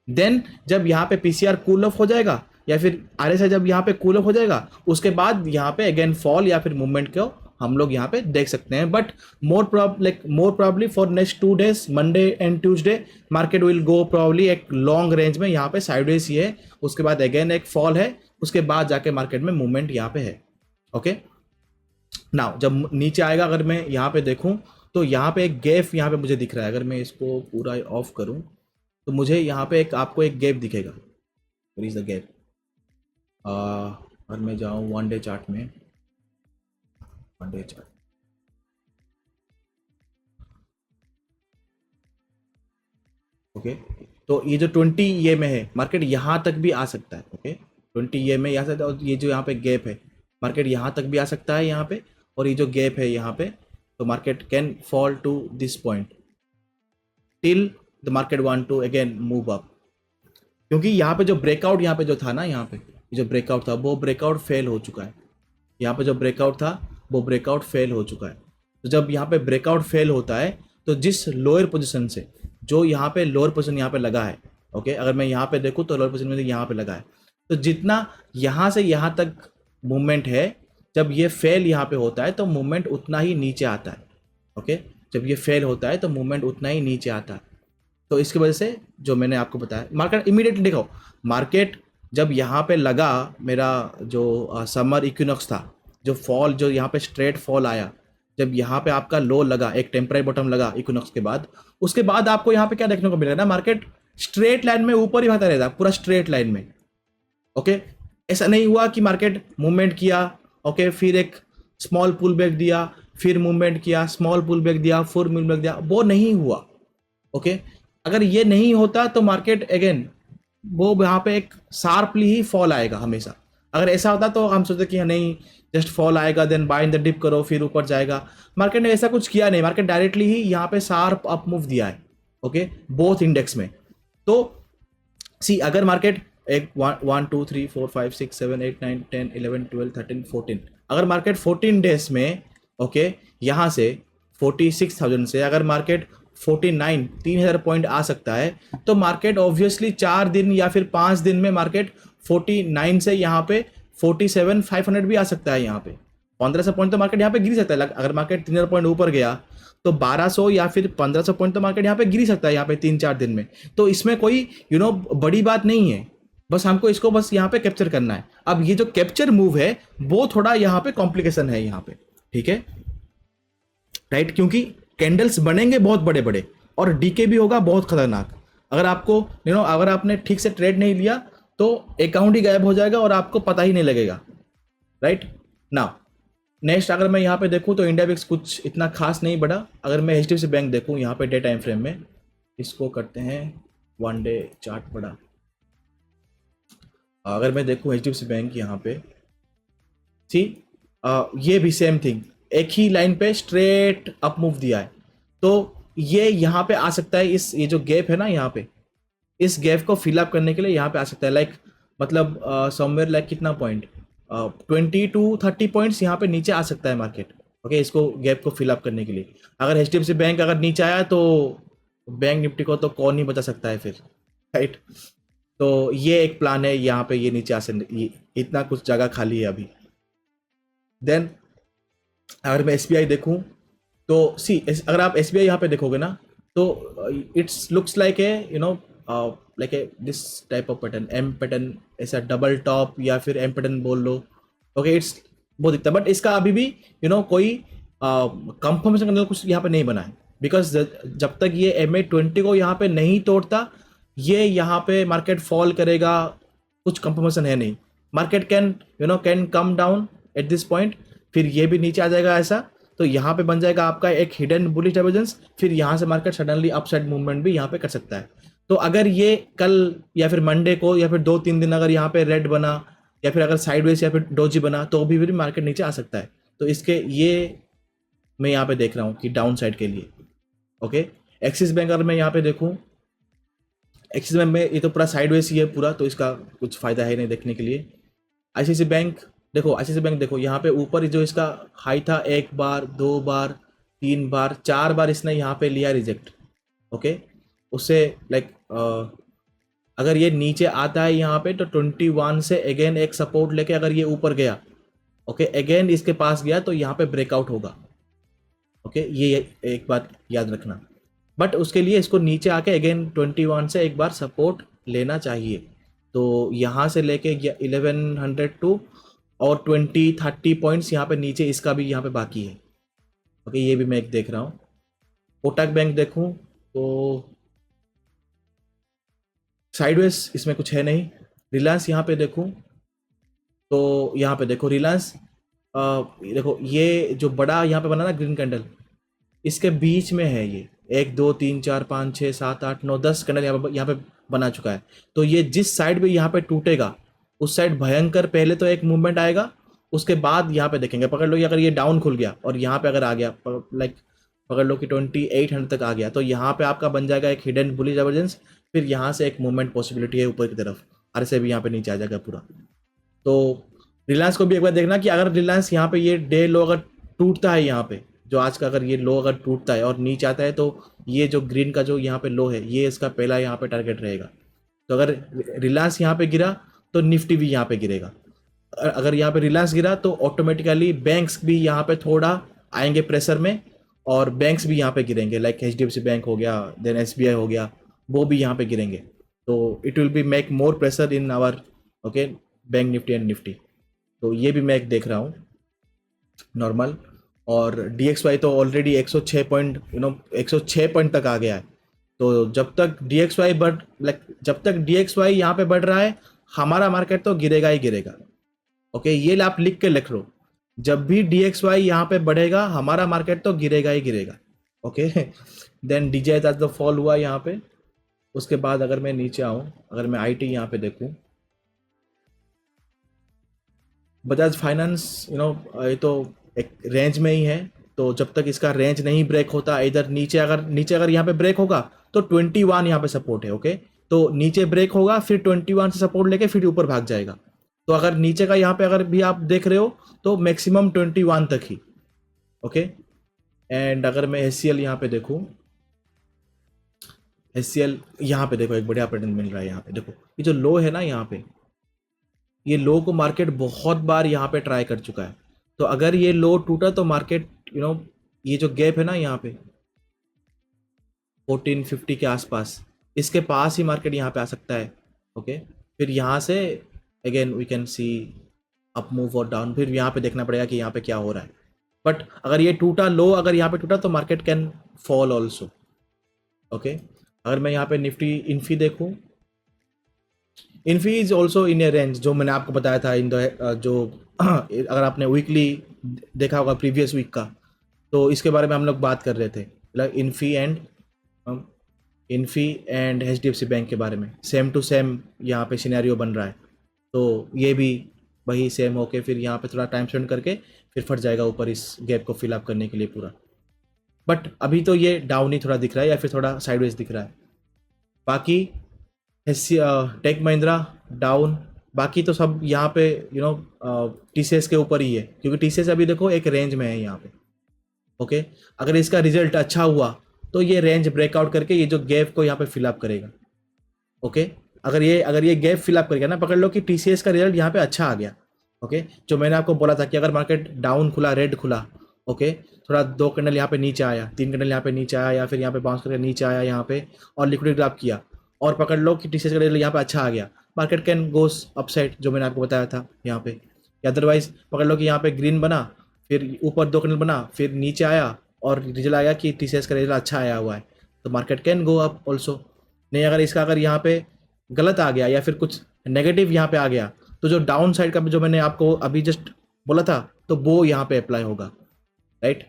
देन जब यहाँ पे पीसीआर कूल ऑफ हो जाएगा या फिर आरएसआई जब यहाँ पे कूल ऑफ हो जाएगा, उसके बाद यहाँ पे अगेन फॉल या फिर मूवमेंट को हम लोग यहाँ पे देख सकते हैं। But more probably for next 2 days, Monday and Tuesday, market will go probably एक लॉन्ग रेंज में, यहाँ पे साइडवेज ही है, उसके बाद अगेन एक फॉल है, उसके बाद जाके मार्केट में मूवमेंट यहाँ पे है। ओके नाउ जब नीचे आएगा, अगर मैं यहाँ पे देखूँ तो यहाँ पे एक गैप यहाँ पे मुझे दिख रहा है। अगर मैं इसको पूरा ऑफ करूँ तो मुझे यहाँ पे आपको एक गैप दिखेगा। Where is the gap? और मैं जाऊँ 1 day चार्ट में, 1 day चार्ट, ओके तो ये जो 20 ये में है मार्केट यहाँ तक भी आ सकता है। ओके 20 ये में यहाँ से, और ये जो यहाँ पे गैप है मार्केट यहाँ तक भी आ सकता है यहाँ पे, और ये जो गैप है यहाँ पे, तो market can fall to this point till the market want to again move up. क्योंकि यहाँ पे जो ब्रेकआउट यहाँ पे जो था ना, यहाँ पे जो ब्रेकआउट था वो ब्रेकआउट फेल हो चुका है। यहाँ पे जो ब्रेकआउट था वो ब्रेकआउट फेल हो चुका है। तो जब यहाँ पे ब्रेकआउट फेल होता है तो जिस लोअर पोजीशन से, जो यहाँ पे लोअर पोजीशन यहाँ पे लगा है, ओके अगर मैं यहाँ पे देखूँ तो लोअर पोजीशन में यहाँ पे लगा है, तो जितना यहाँ से यहाँ तक मूवमेंट है, जब ये फेल यहाँ पे होता है तो मूवमेंट उतना ही नीचे आता है। ओके जब ये फेल होता है तो मूवमेंट उतना ही नीचे आता है। तो इसकी वजह से जो मैंने आपको बताया, मार्केट इमीडिएटली देखो, मार्केट जब यहाँ पे लगा, मेरा जो समर इक्विनॉक्स था, जो फॉल, जो यहाँ पे स्ट्रेट फॉल आया, जब यहाँ पे आपका लो लगा, एक टेम्पररी बॉटम लगा इक्विनॉक्स के बाद, उसके बाद आपको यहाँ पे क्या देखने को मिलेगा ना, मार्केट स्ट्रेट लाइन में ऊपर ही भागता रहेगा, पूरा स्ट्रेट लाइन में। ओके ऐसा नहीं हुआ कि मार्केट मूवमेंट किया, ओके फिर एक स्मॉल पुल बैक दिया, फिर मूवमेंट किया, स्मॉल पुल बैक दिया, फिर मूवमेंट बैक दिया, वो नहीं हुआ। ओके अगर ये नहीं होता तो मार्केट अगेन वो यहाँ पे एक शार्पली ही फॉल आएगा हमेशा। अगर ऐसा होता तो हम सोचते कि नहीं जस्ट फॉल आएगा, then buy in the dip करो, फिर ऊपर जाएगा। मार्केट ने ऐसा कुछ किया नहीं, मार्केट डायरेक्टली ही यहाँ पे शार्प अप मूव दिया है। ओके बोथ इंडेक्स में। तो सी अगर मार्केट एक 1 2 3 4 5 6 7 8 9 10 11 12 13 14, अगर मार्केट 14 डेज में ओके यहाँ से 46,000 से अगर मार्केट 49 3,000 पॉइंट आ सकता है, तो मार्केट ऑब्वियसली 4 दिन या फिर 5 दिन में मार्केट 49 से यहाँ पे 47,500 भी आ सकता है। यहाँ पे 1500 पॉइंट तो मार्केट यहाँ पे गिर सकता है। अगर मार्केट 3,000 पॉइंट ऊपर गया तो 1200 या फिर 1500 पॉइंट तो मार्केट यहाँ पे गिर सकता है यहाँ पे 3-4 दिन में। तो इसमें कोई बड़ी बात नहीं है, बस हमको इसको बस यहाँ पे कैप्चर करना है। अब ये जो कैप्चर मूव है वो थोड़ा यहाँ पे कॉम्प्लिकेशन है यहाँ पे, ठीक है राइट, क्योंकि कैंडल्स बनेंगे बहुत बड़े बड़े और डीके भी होगा बहुत खतरनाक। अगर आपको अगर आपने ठीक से ट्रेड नहीं लिया तो अकाउंट ही गायब हो जाएगा और आपको पता ही नहीं लगेगा। राइट नाउ नेक्स्ट अगर मैं यहाँ पे देखूँ तो इंडिया बिक्स कुछ इतना खास नहीं बढ़ा। अगर मैं एचडीएफसी बैंक देखूँ यहाँ पे डे टाइम फ्रेम में, इसको करते हैं 1 डे चार्ट बढ़ा। अगर मैं देखूँ एचडीएफसी बैंक यहाँ पे, सी ये भी सेम थिंग, एक ही लाइन पे स्ट्रेट अप मूव दिया है, तो ये यहाँ पे आ सकता है। इस ये जो गैप है ना यहाँ पे, इस गैप को फिल अप करने के लिए यहाँ पे आ सकता है, लाइक मतलब समवेयर लाइक कितना पॉइंट, 20 to 30 पॉइंट्स यहाँ पे नीचे आ सकता है मार्केट। ओके, इसको गैप को फिल अप करने के लिए अगर एचडीएफसी बैंक अगर नीचे आया तो बैंक निफ्टी को तो कौन नहीं बचा सकता है फिर, राइट। तो ये एक प्लान है यहाँ पे, ये नीचे आ सकते, ये इतना कुछ जगह खाली है अभी। देन अगर मैं एसबीआई देखूं तो सी अगर आप एसबीआई यहाँ पे देखोगे ना तो it's looks like a like a this type of pattern, M pattern, ऐसा डबल टॉप या फिर एम पैटर्न बोल लो। ओके, इट्स बहुत दिखता है, बट इसका अभी भी कोई कंफर्मेशन करने का कुछ यहाँ पे नहीं बना है, बिकॉज जब तक ये MA20 को यहाँ पे नहीं तोड़ता ये यहाँ पे मार्केट फॉल करेगा, कुछ कंफर्मेशन है नहीं। Market can come down at this point, फिर ये भी नीचे आ जाएगा ऐसा, तो यहाँ पे बन जाएगा आपका एक हिडन बुलिश डाइवर्जेंस, फिर यहाँ से मार्केट सडनली अपसाइड मूवमेंट भी यहाँ पे कर सकता है। तो अगर ये कल या फिर मंडे को या फिर 2-3 दिन अगर यहाँ पे रेड बना या फिर अगर साइडवेज या फिर डोजी बना तो भी मार्केट नीचे आ सकता है। तो इसके ये मैं यहाँ पे देख रहा हूँ कि डाउन साइड के लिए। ओके, एक्सिस बैंक अगर मैं यहाँ पे देखूँ, एक्सिस बैंक में ये तो पूरा साइडवेज ही है पूरा, तो इसका कुछ फायदा है नहीं देखने के लिए। आईसीआईसी बैंक देखो, आईसीआईसी बैंक देखो यहाँ पे ऊपर जो इसका हाई था, 1 बार 2 बार 3 बार 4 बार इसने यहाँ पे लिया रिजेक्ट। ओके, उससे लाइक अगर ये नीचे आता है यहाँ पे तो 21 से अगेन एक सपोर्ट लेके अगर ये ऊपर गया, ओके अगेन इसके पास गया तो यहाँ पे ब्रेकआउट होगा। ओके, ये एक बात याद रखना, बट उसके लिए इसको नीचे आके अगेन 21 से एक बार सपोर्ट लेना चाहिए। तो यहाँ से लेके 1102 और 20-30 पॉइंट्स यहाँ पे नीचे इसका भी यहाँ पे बाकी है। ओके, ये भी मैं एक देख रहा हूँ। कोटक बैंक देखूँ तो साइडवेज इसमें कुछ है नहीं। रिलायंस यहाँ पे देखूँ तो यहाँ पे देखो रिलायंस, देखो ये जो बड़ा यहाँ पे बना ना ग्रीन कैंडल, इसके बीच में है ये 1 2 3 4 5 6 7 8 9 10 कैंडल यहाँ पे बना चुका है। तो ये जिस साइड पे यहाँ पे टूटेगा उस साइड भयंकर पहले तो एक मूवमेंट आएगा, उसके बाद यहाँ पे देखेंगे पकड़ लो कि अगर ये डाउन खुल गया और यहाँ पे अगर आ गया लाइक पकड़ लो कि 2800 तक आ गया तो यहाँ पे आपका बन जाएगा एक हिडन बुलिश डाइवर्जेंस, फिर यहाँ से एक मूवमेंट पॉसिबिलिटी है ऊपर की तरफ, RSI भी यहाँ पे नीचे आ जाएगा पूरा। तो रिलायंस को भी एक बार देखना कि अगर रिलायंस यहाँ पे ये डे लो अगर टूटता है, यहाँ पे जो आज का अगर ये लो अगर टूटता है और नीचे आता है तो ये जो ग्रीन का जो यहाँ पे लो है ये इसका पहला यहाँ पे टारगेट रहेगा। तो अगर रिलायंस यहाँ पे गिरा तो निफ्टी भी यहाँ पे गिरेगा। अगर यहाँ पे रिलायंस गिरा तो ऑटोमेटिकली बैंक्स भी यहाँ पे थोड़ा आएंगे प्रेशर में, और बैंक्स भी यहाँ पे गिरेंगे, लाइक HDFC बैंक हो गया, देन SBI हो गया, वो भी यहाँ पे गिरेंगे। तो it will be make more pressure in hour okay bank Nifty and Nifty. तो ये भी मैं एक देख रहा हूँ नॉर्मल। और DXY तो ऑलरेडी 106 पॉइंट 106 पॉइंट तक आ गया है। तो जब तक DXY बढ़ लाइक जब तक DXY यहाँ पे बढ़ रहा है हमारा मार्केट तो गिरेगा ही गिरेगा। ओके, ये आप लिख के लिख लो, जब भी DXY यहाँ पे बढ़ेगा हमारा मार्केट तो गिरेगा ही गिरेगा। ओके, देन DJI आज तो फॉल हुआ यहाँ पे। उसके बाद अगर मैं नीचे आऊँ, अगर मैं IT यहाँ पे देखूँ, बजाज फाइनेंस ये तो एक रेंज में ही है, तो जब तक इसका रेंज नहीं ब्रेक होता, इधर नीचे अगर यहाँ पे ब्रेक होगा तो 21 यहाँ पे सपोर्ट है। ओके, तो नीचे ब्रेक होगा फिर 21 से सपोर्ट लेके फिर ऊपर भाग जाएगा। तो अगर नीचे का यहाँ पे अगर भी आप देख रहे हो तो मैक्सिमम 21 तक ही। ओके, एंड अगर मैं HCL यहाँ पे देखूँ, HCL यहाँ पे देखो एक बढ़िया पैटर्न मिल रहा है। यहाँ पे देखो ये जो लो है ना, यहाँ पे ये लो को मार्केट बहुत बार यहाँ पे ट्राई कर चुका है। तो अगर ये लो टूटा तो मार्केट ये जो गैप है ना यहाँ पे 1450 के आसपास, इसके पास ही मार्केट यहाँ पे आ सकता है। ओके, फिर यहाँ से again we can see up move और डाउन, फिर यहाँ पे देखना पड़ेगा कि यहाँ पे क्या हो रहा है। बट अगर ये टूटा लो, अगर यहाँ पे टूटा तो market can fall also. Okay, अगर मैं यहाँ पे निफ्टी इन्फी देखूँ, Infy is also in A range जो मैंने आपको बताया था इन जो अगर आपने वीकली देखा होगा प्रीवियस वीक का, तो इसके बारे में हम लोग बात कर रहे थे, मतलब इन्फी एंड HDFC बैंक के बारे में सेम टू सेम यहाँ पे सिनेरियो बन रहा है। तो ये भी वही सेम होके फिर यहाँ पे थोड़ा टाइम स्पेंड करके फिर फट जाएगा ऊपर इस गैप को फिल अप करने के लिए पूरा। बट अभी तो ये डाउन ही थोड़ा दिख रहा है या फिर थोड़ा साइडवेज दिख रहा है। बाकी टेक महिंद्रा डाउन, बाकी तो सब यहाँ पे TCS के ऊपर ही है, क्योंकि TCS अभी देखो एक रेंज में है यहाँ पे। ओके, अगर इसका रिजल्ट अच्छा हुआ तो ये रेंज ब्रेकआउट करके ये जो गैप को यहाँ पे फिलअप करेगा। ओके, अगर ये गैप फिलअप करेगा ना, पकड़ लो कि TCS का रिजल्ट यहाँ पे अच्छा आ गया। ओके, जो मैंने आपको बोला था कि अगर मार्केट डाउन खुला, रेड खुला, ओके, थोड़ा 2 कैंडल यहाँ पे नीचे आया, 3 कैंडल यहाँ पे नीचे आया, या फिर यहाँ पे बाउंस करके नीचे आया यहाँ पे और लिक्विडिटी ग्राफ किया, और पकड़ लो कि TCS का रिजल्ट यहाँ पे अच्छा आ गया, मार्केट कैन गोस अपसाइड, जो मैंने आपको बताया था यहाँ पे। या अदरवाइज पकड़ लो कि यहाँ पे ग्रीन बना, फिर ऊपर 2 कैंडल बना, फिर नीचे आया और रिजल्ट आया कि TCS का रिजल्ट अच्छा आया हुआ है, तो market can go up also. नहीं, अगर यहाँ पे गलत आ गया या फिर कुछ नेगेटिव यहाँ पे आ गया, तो जो डाउन साइड का जो मैंने आपको अभी जस्ट बोला था, तो वो यहाँ पे अप्लाई होगा, राइट।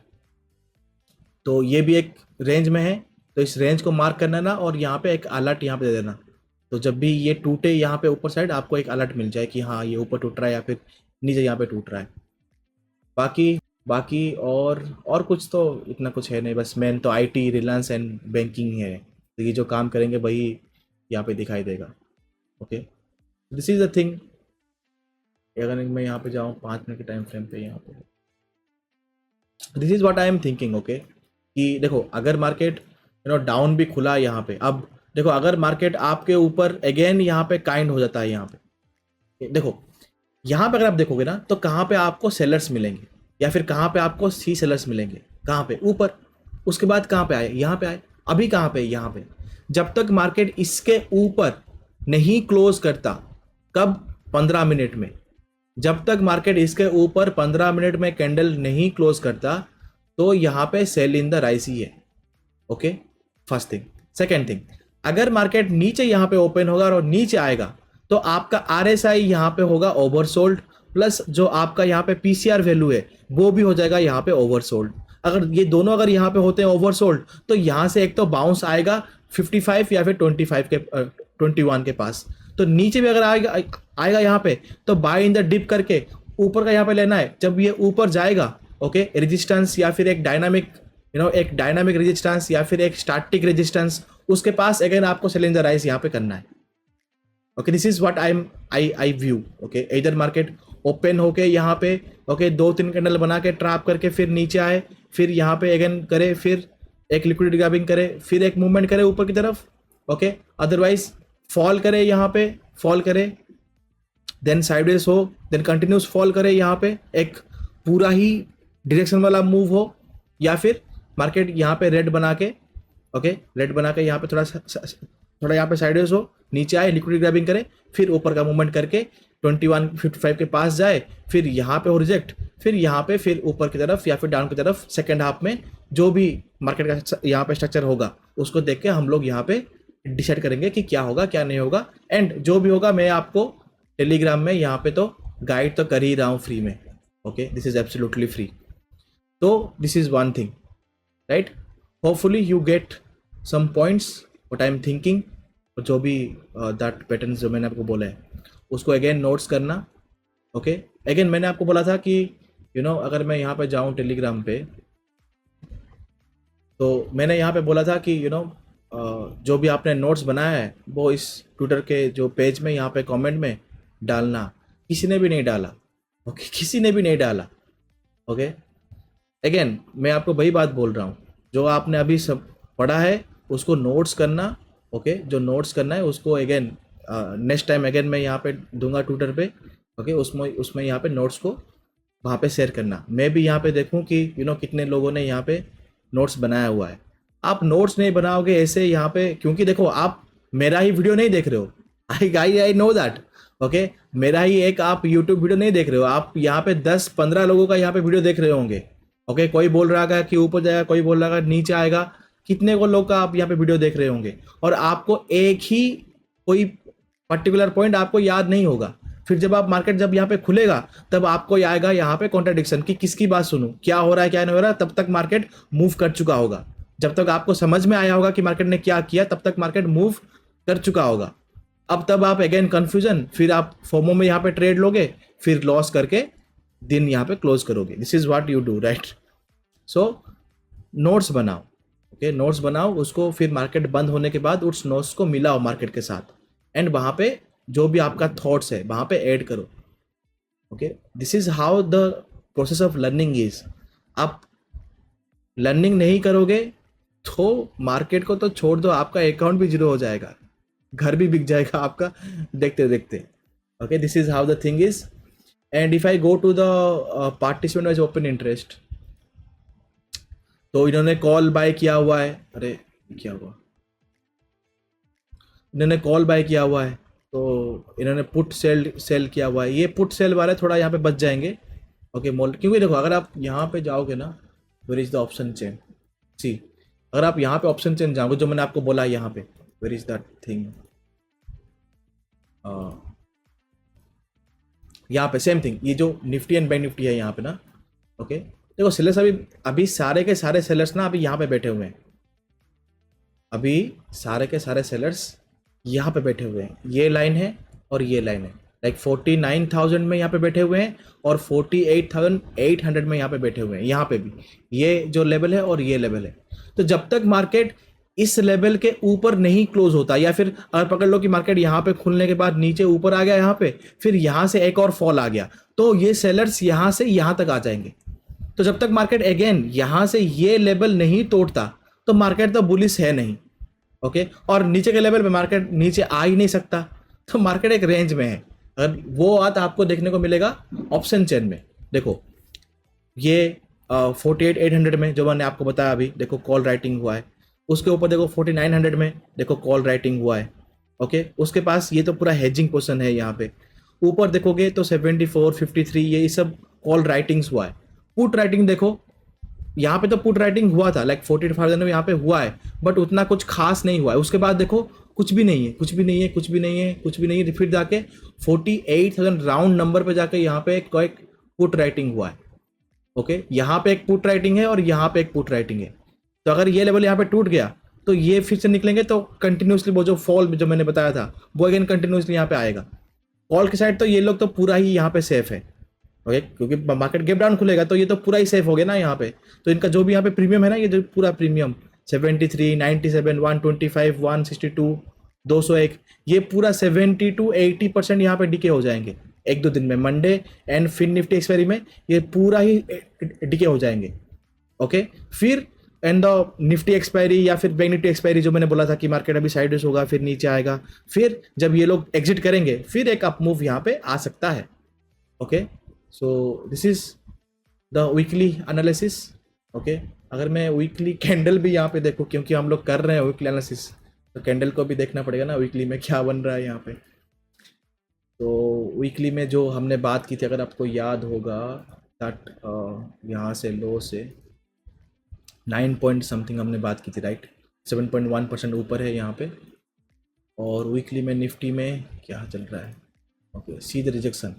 तो ये भी एक रेंज में है, तो इस रेंज को मार्क करना ना, और यहाँ पे एक अलर्ट यहाँ पे दे देना। तो जब भी ये टूटे यहाँ पे ऊपर साइड, आपको एक अलर्ट मिल जाए कि हाँ ये ऊपर टूट रहा है या फिर नीचे यहाँ पे टूट रहा है। बाकी और कुछ तो इतना कुछ है नहीं, बस मेन तो IT, रिलायंस एंड बैंकिंग है। तो ये जो काम करेंगे वही यहाँ पे दिखाई देगा। Okay, this is the thing. अगर मैं यहाँ पे जाऊँ 5 मिनट के टाइम फ्रेम पे, यहाँ पे this is what I am thinking. Okay, कि देखो अगर मार्केट डाउन भी खुला यहाँ पे, अब देखो अगर मार्केट आपके ऊपर अगेन यहाँ पे काइंड हो जाता है, यहाँ पे देखो, यहाँ पे अगर आप देखोगे ना, तो कहाँ पे आपको सेलर्स मिलेंगे या फिर कहाँ पे आपको सी सेलर्स मिलेंगे, कहाँ पे ऊपर, उसके बाद कहाँ पे आए, यहाँ पे आए, अभी कहाँ पे, यहाँ पे। जब तक मार्केट इसके ऊपर नहीं क्लोज करता, कब, 15 मिनट में, जब तक मार्केट इसके ऊपर 15 मिनट में कैंडल नहीं क्लोज करता, तो यहाँ पे सेल इन द राइस ही है। Okay, first thing. Second thing, अगर मार्केट नीचे यहाँ पे ओपन होगा और नीचे आएगा, तो आपका RSI यहाँ पे होगा ओवरसोल्ड, प्लस जो आपका यहाँ पे PCR वैल्यू है वो भी हो जाएगा यहाँ पे ओवरसोल्ड। अगर ये दोनों अगर यहाँ पे होते हैं ओवरसोल्ड, तो यहाँ से एक तो बाउंस आएगा 55 या फिर 25 के 21 के पास, तो नीचे भी अगर आएगा यहाँ पे, तो बाय इन द डिप करके ऊपर का यहाँ पे लेना है। जब ये ऊपर जाएगा, ओके, रेजिस्टेंस या फिर एक डायनामिक रेजिस्टेंस या फिर एक स्टैटिक रेजिस्टेंस, उसके पास अगेन आपको सेल इन द राइस यहाँ पे करना है। Okay, this is what eye view. Okay, इधर मार्केट ओपन होके यहाँ पे, ओके, 2-3 कैंडल बना के ट्रैप करके फिर नीचे आए, फिर यहाँ पे अगेन करे, फिर एक लिक्विडिटी ग्रैबिंग करे, फिर एक मूवमेंट करे ऊपर की तरफ। ओके, अदरवाइज फॉल करे, यहाँ पे फॉल करे, देन साइडवेज हो, देन कंटिन्यूस फॉल करे, यहाँ पे एक पूरा ही डायरेक्शन वाला मूव हो, या फिर मार्केट यहाँ पे रेड बना के, ओके, रेड बना के यहाँ पे थोड़ा यहाँ पे साइडवेज हो, नीचे आए, लिक्विडिटी ग्रैबिंग करे, फिर ऊपर का मूवमेंट करके 2155 के पास जाए, फिर यहाँ पे हो रिजेक्ट, फिर यहाँ पे फिर ऊपर की तरफ या फिर डाउन की तरफ सेकेंड हाफ में जो भी मार्केट का यहाँ पे स्ट्रक्चर होगा, उसको देख के हम लोग यहाँ पे डिसाइड करेंगे कि क्या होगा क्या नहीं होगा। एंड जो भी होगा मैं आपको टेलीग्राम में यहाँ पे तो गाइड तो कर ही रहा हूँ फ्री में। Okay, this is absolutely free. तो this is one thing, right. Hopefully you get some points what I am thinking. जो भी दैट पैटर्न जो मैंने आपको बोला है उसको अगेन नोट्स करना। ओके, अगेन मैंने आपको बोला था कि अगर मैं यहाँ पे जाऊँ टेलीग्राम पे, तो मैंने यहाँ पे बोला था कि जो भी आपने नोट्स बनाया है वो इस ट्विटर के जो पेज में यहाँ पे कमेंट में डालना। किसी ने भी नहीं डाला, ओके, किसी ने भी नहीं डाला। ओके, अगेन मैं आपको वही बात बोल रहा हूँ, जो आपने अभी सब पढ़ा है उसको नोट्स करना। ओके, जो नोट्स करना है उसको अगेन नेक्स्ट टाइम अगेन मैं यहाँ पे दूंगा ट्विटर पे। ओके, उसमें यहाँ पे नोट्स को वहाँ पे शेयर करना। मैं भी यहाँ पे देखूँ कि कितने लोगों ने यहाँ पे नोट्स बनाया हुआ है। आप नोट्स नहीं बनाओगे ऐसे यहाँ पे, क्योंकि देखो आप मेरा ही वीडियो नहीं देख रहे हो, आई नो दैट। ओके, मेरा ही एक आप यूट्यूब वीडियो नहीं देख रहे हो, आप यहाँ पे 10-15 लोगों का यहाँ पे वीडियो देख रहे होंगे। ओके, कोई बोल रहा है कि ऊपर जाएगा, कोई बोल रहा है नीचे आएगा, कितने को लोग का आप यहाँ पे वीडियो देख रहे होंगे, और आपको एक ही कोई पर्टिकुलर पॉइंट आपको याद नहीं होगा। फिर जब आप मार्केट जब यहाँ पे खुलेगा तब आपको आएगा यहाँ पे कॉन्ट्राडिक्शन कि किसकी बात सुनूं, क्या हो रहा है क्या नहीं हो रहा है, तब तक मार्केट मूव कर चुका होगा। जब तक आपको समझ में आया होगा कि मार्केट ने क्या किया तब तक मार्केट मूव कर चुका होगा। अब तब आप अगेन कंफ्यूजन, फिर आप फोमो में यहाँ पे ट्रेड लोगे, फिर लॉस करके दिन यहाँ पे क्लोज करोगे। This is what you do, right. So notes बनाओ, ओके, नोट्स बनाओ, उसको फिर मार्केट बंद होने के बाद उस नोट्स को मिलाओ मार्केट के साथ, एंड वहां पे जो भी आपका थॉट्स है वहां पे ऐड करो। Okay, this is how the process of learning is. आप लर्निंग नहीं करोगे तो मार्केट को तो छोड़ दो, आपका अकाउंट भी जीरो हो जाएगा, घर भी बिक जाएगा आपका देखते देखते। Okay, this is how the thing is. And if I go to the participant wise open interest, तो इन्होंने कॉल बाय किया हुआ है, अरे क्या हुआ, इन्होंने कॉल बाय किया हुआ है, तो इन्होंने पुट सेल किया हुआ है। ये पुट सेल वाले थोड़ा यहाँ पे बच जाएंगे, ओके मोल, क्योंकि देखो अगर आप यहाँ पे जाओगे ना, where is the option chain, see अगर आप यहाँ पे ऑप्शन चेन जाओगे जो मैंने आपको बोला यहाँ पे, वेर इज दैट थिंग, यहाँ पे सेम थिंग, ये जो निफ्टी एंड बैंक निफ्टी है यहाँ पे ना, ओके देखो सेलर्स अभी अभी सारे के सारे सेलर्स ना अभी यहाँ पे बैठे हुए हैं, अभी सारे के सारे सेलर्स यहाँ पे बैठे हुए हैं, ये लाइन है और ये लाइन है, लाइक 49,000 में यहाँ पे बैठे हुए हैं और 48,800 में यहाँ पे बैठे हुए हैं, यहाँ पे भी ये जो लेवल है और ये लेवल है। तो जब तक मार्केट इस लेवल के ऊपर नहीं क्लोज होता, या फिर अगर पकड़ लो कि मार्केट यहाँ पे खुलने के बाद नीचे ऊपर आ गया यहाँ पे, फिर यहाँ से एक और फॉल आ गया, तो ये सेलर्स यहाँ से यहाँ तक आ जाएंगे। तो जब तक मार्केट अगेन यहाँ से ये लेवल नहीं तोड़ता तो मार्केट तो बुलिश है नहीं, ओके। और नीचे के लेवल पे मार्केट नीचे आ ही नहीं सकता, तो मार्केट एक रेंज में है। अगर वो बात आपको देखने को मिलेगा ऑप्शन चेन में, देखो ये 48,800 में जो मैंने आपको बताया अभी, देखो कॉल राइटिंग हुआ है, उसके ऊपर देखो 49,900 में देखो कॉल राइटिंग हुआ है, ओके। उसके पास ये तो पूरा हेजिंग पोजीशन है, यहाँ पे ऊपर देखोगे तो 74, 53 ये सब कॉल राइटिंग्स हुआ है। पुट राइटिंग देखो, यहाँ पे तो पुट राइटिंग हुआ था लाइक 45,000 में यहाँ पे हुआ है, बट उतना कुछ खास नहीं हुआ है। उसके बाद देखो कुछ भी नहीं है, कुछ भी नहीं है, कुछ भी नहीं है, कुछ भी नहीं है, फिर जाके 48,000 राउंड नंबर पे जाके यहाँ पे एक पुट राइटिंग हुआ है, ओके। यहाँ पे एक पुट राइटिंग है और यहाँ पे एक पुट राइटिंग है। तो अगर ये लेवल यहाँ पे टूट गया तो ये फिर से निकलेंगे, तो कंटिन्यूसली वो जो फॉल जो मैंने बताया था वो अगेन कंटिन्यूसली यहाँ पे आएगा। कॉल की साइड तो ये लोग तो पूरा ही यहाँ पे सेफ है, ओके, क्योंकि मार्केट गैप डाउन खुलेगा तो ये तो पूरा ही सेफ हो गया ना यहाँ पे। तो इनका जो भी यहाँ पे प्रीमियम है ना, ये जो पूरा प्रीमियम 73, 97, 125, 162, 201, ये पूरा 70 to 80% यहाँ पे डिके हो जाएंगे एक दो दिन में, मंडे एंड फिर निफ्टी एक्सपायरी में ये पूरा ही डिके हो जाएंगे, ओके। फिर एंड द निफ्टी एक्सपायरी या फिर बैंक निफ्टी एक्सपायरी जो मैंने बोला था कि मार्केट अभी साइडवेज होगा फिर नीचे आएगा, फिर जब ये लोग एग्जिट करेंगे फिर एक अप मूव यहाँ पे आ सकता है, okay. So this is the weekly analysis, okay. अगर मैं वीकली कैंडल भी यहाँ पे देखूँ, क्योंकि हम लोग कर रहे हैं वीकली एनालिसिस, तो कैंडल को भी देखना पड़ेगा ना वीकली में क्या बन रहा है यहाँ पे। तो वीकली में जो हमने बात की थी, अगर आपको याद होगा दैट यहाँ से लो से 9 पॉइंट समथिंग हमने बात की थी, राइट, 7.1% ऊपर है यहाँ पे। और वीकली में निफ्टी में क्या चल रहा है, okay, see the rejection.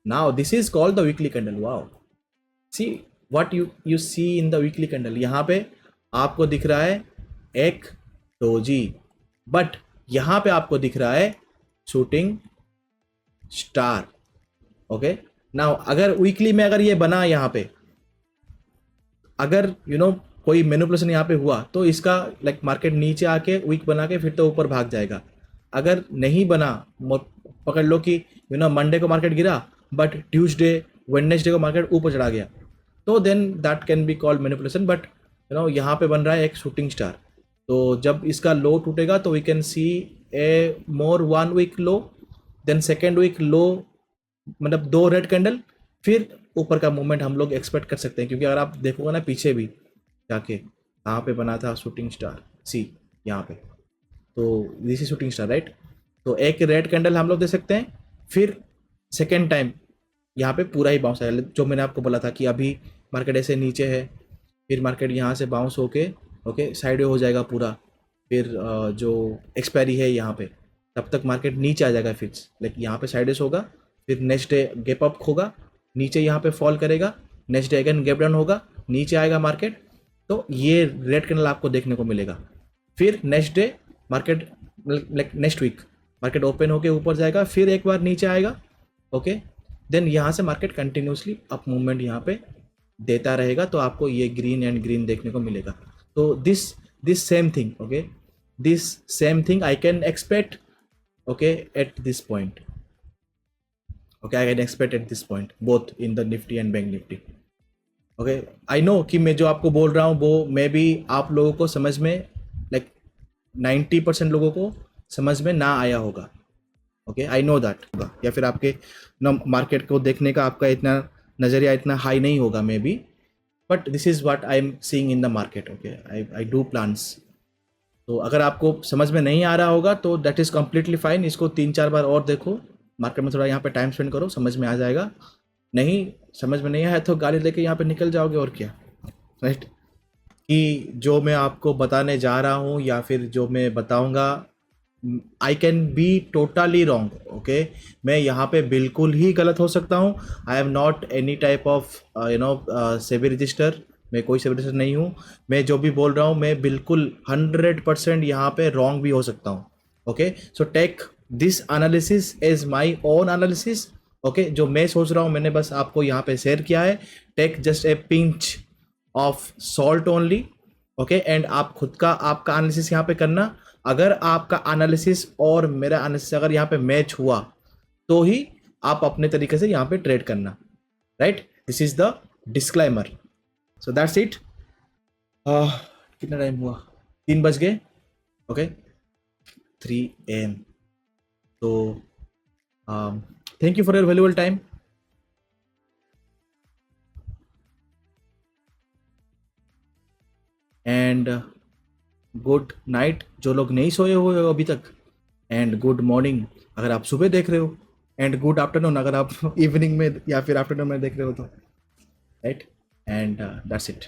Now this is called the weekly candle, wow, see what you see in the weekly candle. यहाँ पे आपको दिख रहा है एक डोजी, बट यहाँ पे आपको दिख रहा है शूटिंग स्टार, ओके। नाउ अगर वीकली में अगर ये बना यहाँ पे, अगर कोई मैनिपुलेशन यहाँ पे हुआ तो इसका लाइक मार्केट नीचे आके वीक बना के फिर तो ऊपर भाग जाएगा। अगर नहीं बना, पकड़ लो कि मंडे को मार्केट गिरा बट ट्यूसडे वेडनेसडे को मार्केट ऊपर चढ़ा गया, तो then that can be called manipulation. But यहाँ पे बन रहा है एक शूटिंग स्टार, तो जब इसका लो टूटेगा तो we can see a more 1 week low, then second week low, मतलब 2 रेड कैंडल, फिर ऊपर का मूवमेंट हम लोग एक्सपेक्ट कर सकते हैं। क्योंकि अगर आप देखोगे ना पीछे भी जाके कहाँ पे बना था शूटिंग स्टार, सी यहाँ पे, तो this is shooting star, right. तो एक रेड कैंडल हम लोग दे सकते हैं, फिर सेकेंड टाइम यहाँ पे पूरा ही बाउंस आएगा, जो मैंने आपको बोला था कि अभी मार्केट ऐसे नीचे है, फिर मार्केट यहाँ से बाउंस होके ओके साइड हो जाएगा पूरा, फिर जो एक्सपायरी है यहाँ पे तब तक मार्केट नीचे आ जाएगा फिक्स, लाइक यहाँ पे साइडेस होगा, फिर नेक्स्ट डे गैप अप होगा, नीचे यहाँ पे फॉल करेगा, next day again gap down होगा, नीचे आएगा मार्केट, तो ये रेड कैंडल आपको देखने को मिलेगा। फिर next day market like next week market open होके ऊपर जाएगा, फिर एक बार नीचे आएगा, ओके, देन यहाँ से मार्केट कंटिन्यूसली अप मूवमेंट यहाँ पे देता रहेगा, तो आपको ये ग्रीन एंड ग्रीन देखने को मिलेगा। तो this same thing, okay, this same thing I can expect, okay, at this point, okay, I can expect at this point both in the Nifty and bank Nifty. Okay, I know कि मैं जो आपको बोल रहा हूँ वो may be आप लोगों को समझ में लाइक 90% लोगों को समझ में ना आया होगा, ओके, आई नो दैट, या फिर आपके ना मार्केट को देखने का आपका इतना नज़रिया इतना हाई नहीं होगा may be, but this is what I am seeing in the market, okay, I do plans. तो अगर आपको समझ में नहीं आ रहा होगा तो दैट इज़ कम्प्लीटली फाइन, इसको 3-4 बार और देखो, मार्केट में थोड़ा यहाँ पे टाइम स्पेंड करो, समझ में आ जाएगा। नहीं समझ में नहीं आया तो गाड़ी लेके यहाँ पे निकल जाओगे, और क्या, राइट। कि जो मैं आपको बताने जा रहा हूँ या फिर जो मैं बताऊँगा, I can be totally wrong, okay, मैं यहाँ पे बिल्कुल ही गलत हो सकता हूँ। I am not any type of SEBI register, मैं कोई सेबी रजिस्टर नहीं हूँ। मैं जो भी बोल रहा हूँ मैं बिल्कुल 100% यहाँ पे रॉन्ग भी हो सकता हूँ, okay. So take this analysis as my own analysis, okay, जो मैं सोच रहा हूँ मैंने बस आपको यहाँ पे शेयर किया है। Take just a pinch of salt only, okay, एंड आप खुद का आपका एनालिसिस यहाँ पे करना। अगर आपका एनालिसिस और मेरा एनालिसिस अगर यहाँ पे मैच हुआ तो ही आप अपने तरीके से यहाँ पे ट्रेड करना, right. This is the disclaimer. So that's it. कितना टाइम हुआ? 3 बज गए, ओके, 3 AM। तो thank you for your valuable time and good night जो लोग नहीं सोए हुए हो अभी तक, एंड गुड मॉर्निंग अगर आप सुबह देख रहे हो, एंड गुड आफ्टरनून अगर आप इवनिंग में या फिर आफ्टरनून में देख रहे हो तो, राइट, एंड दैट्स इट।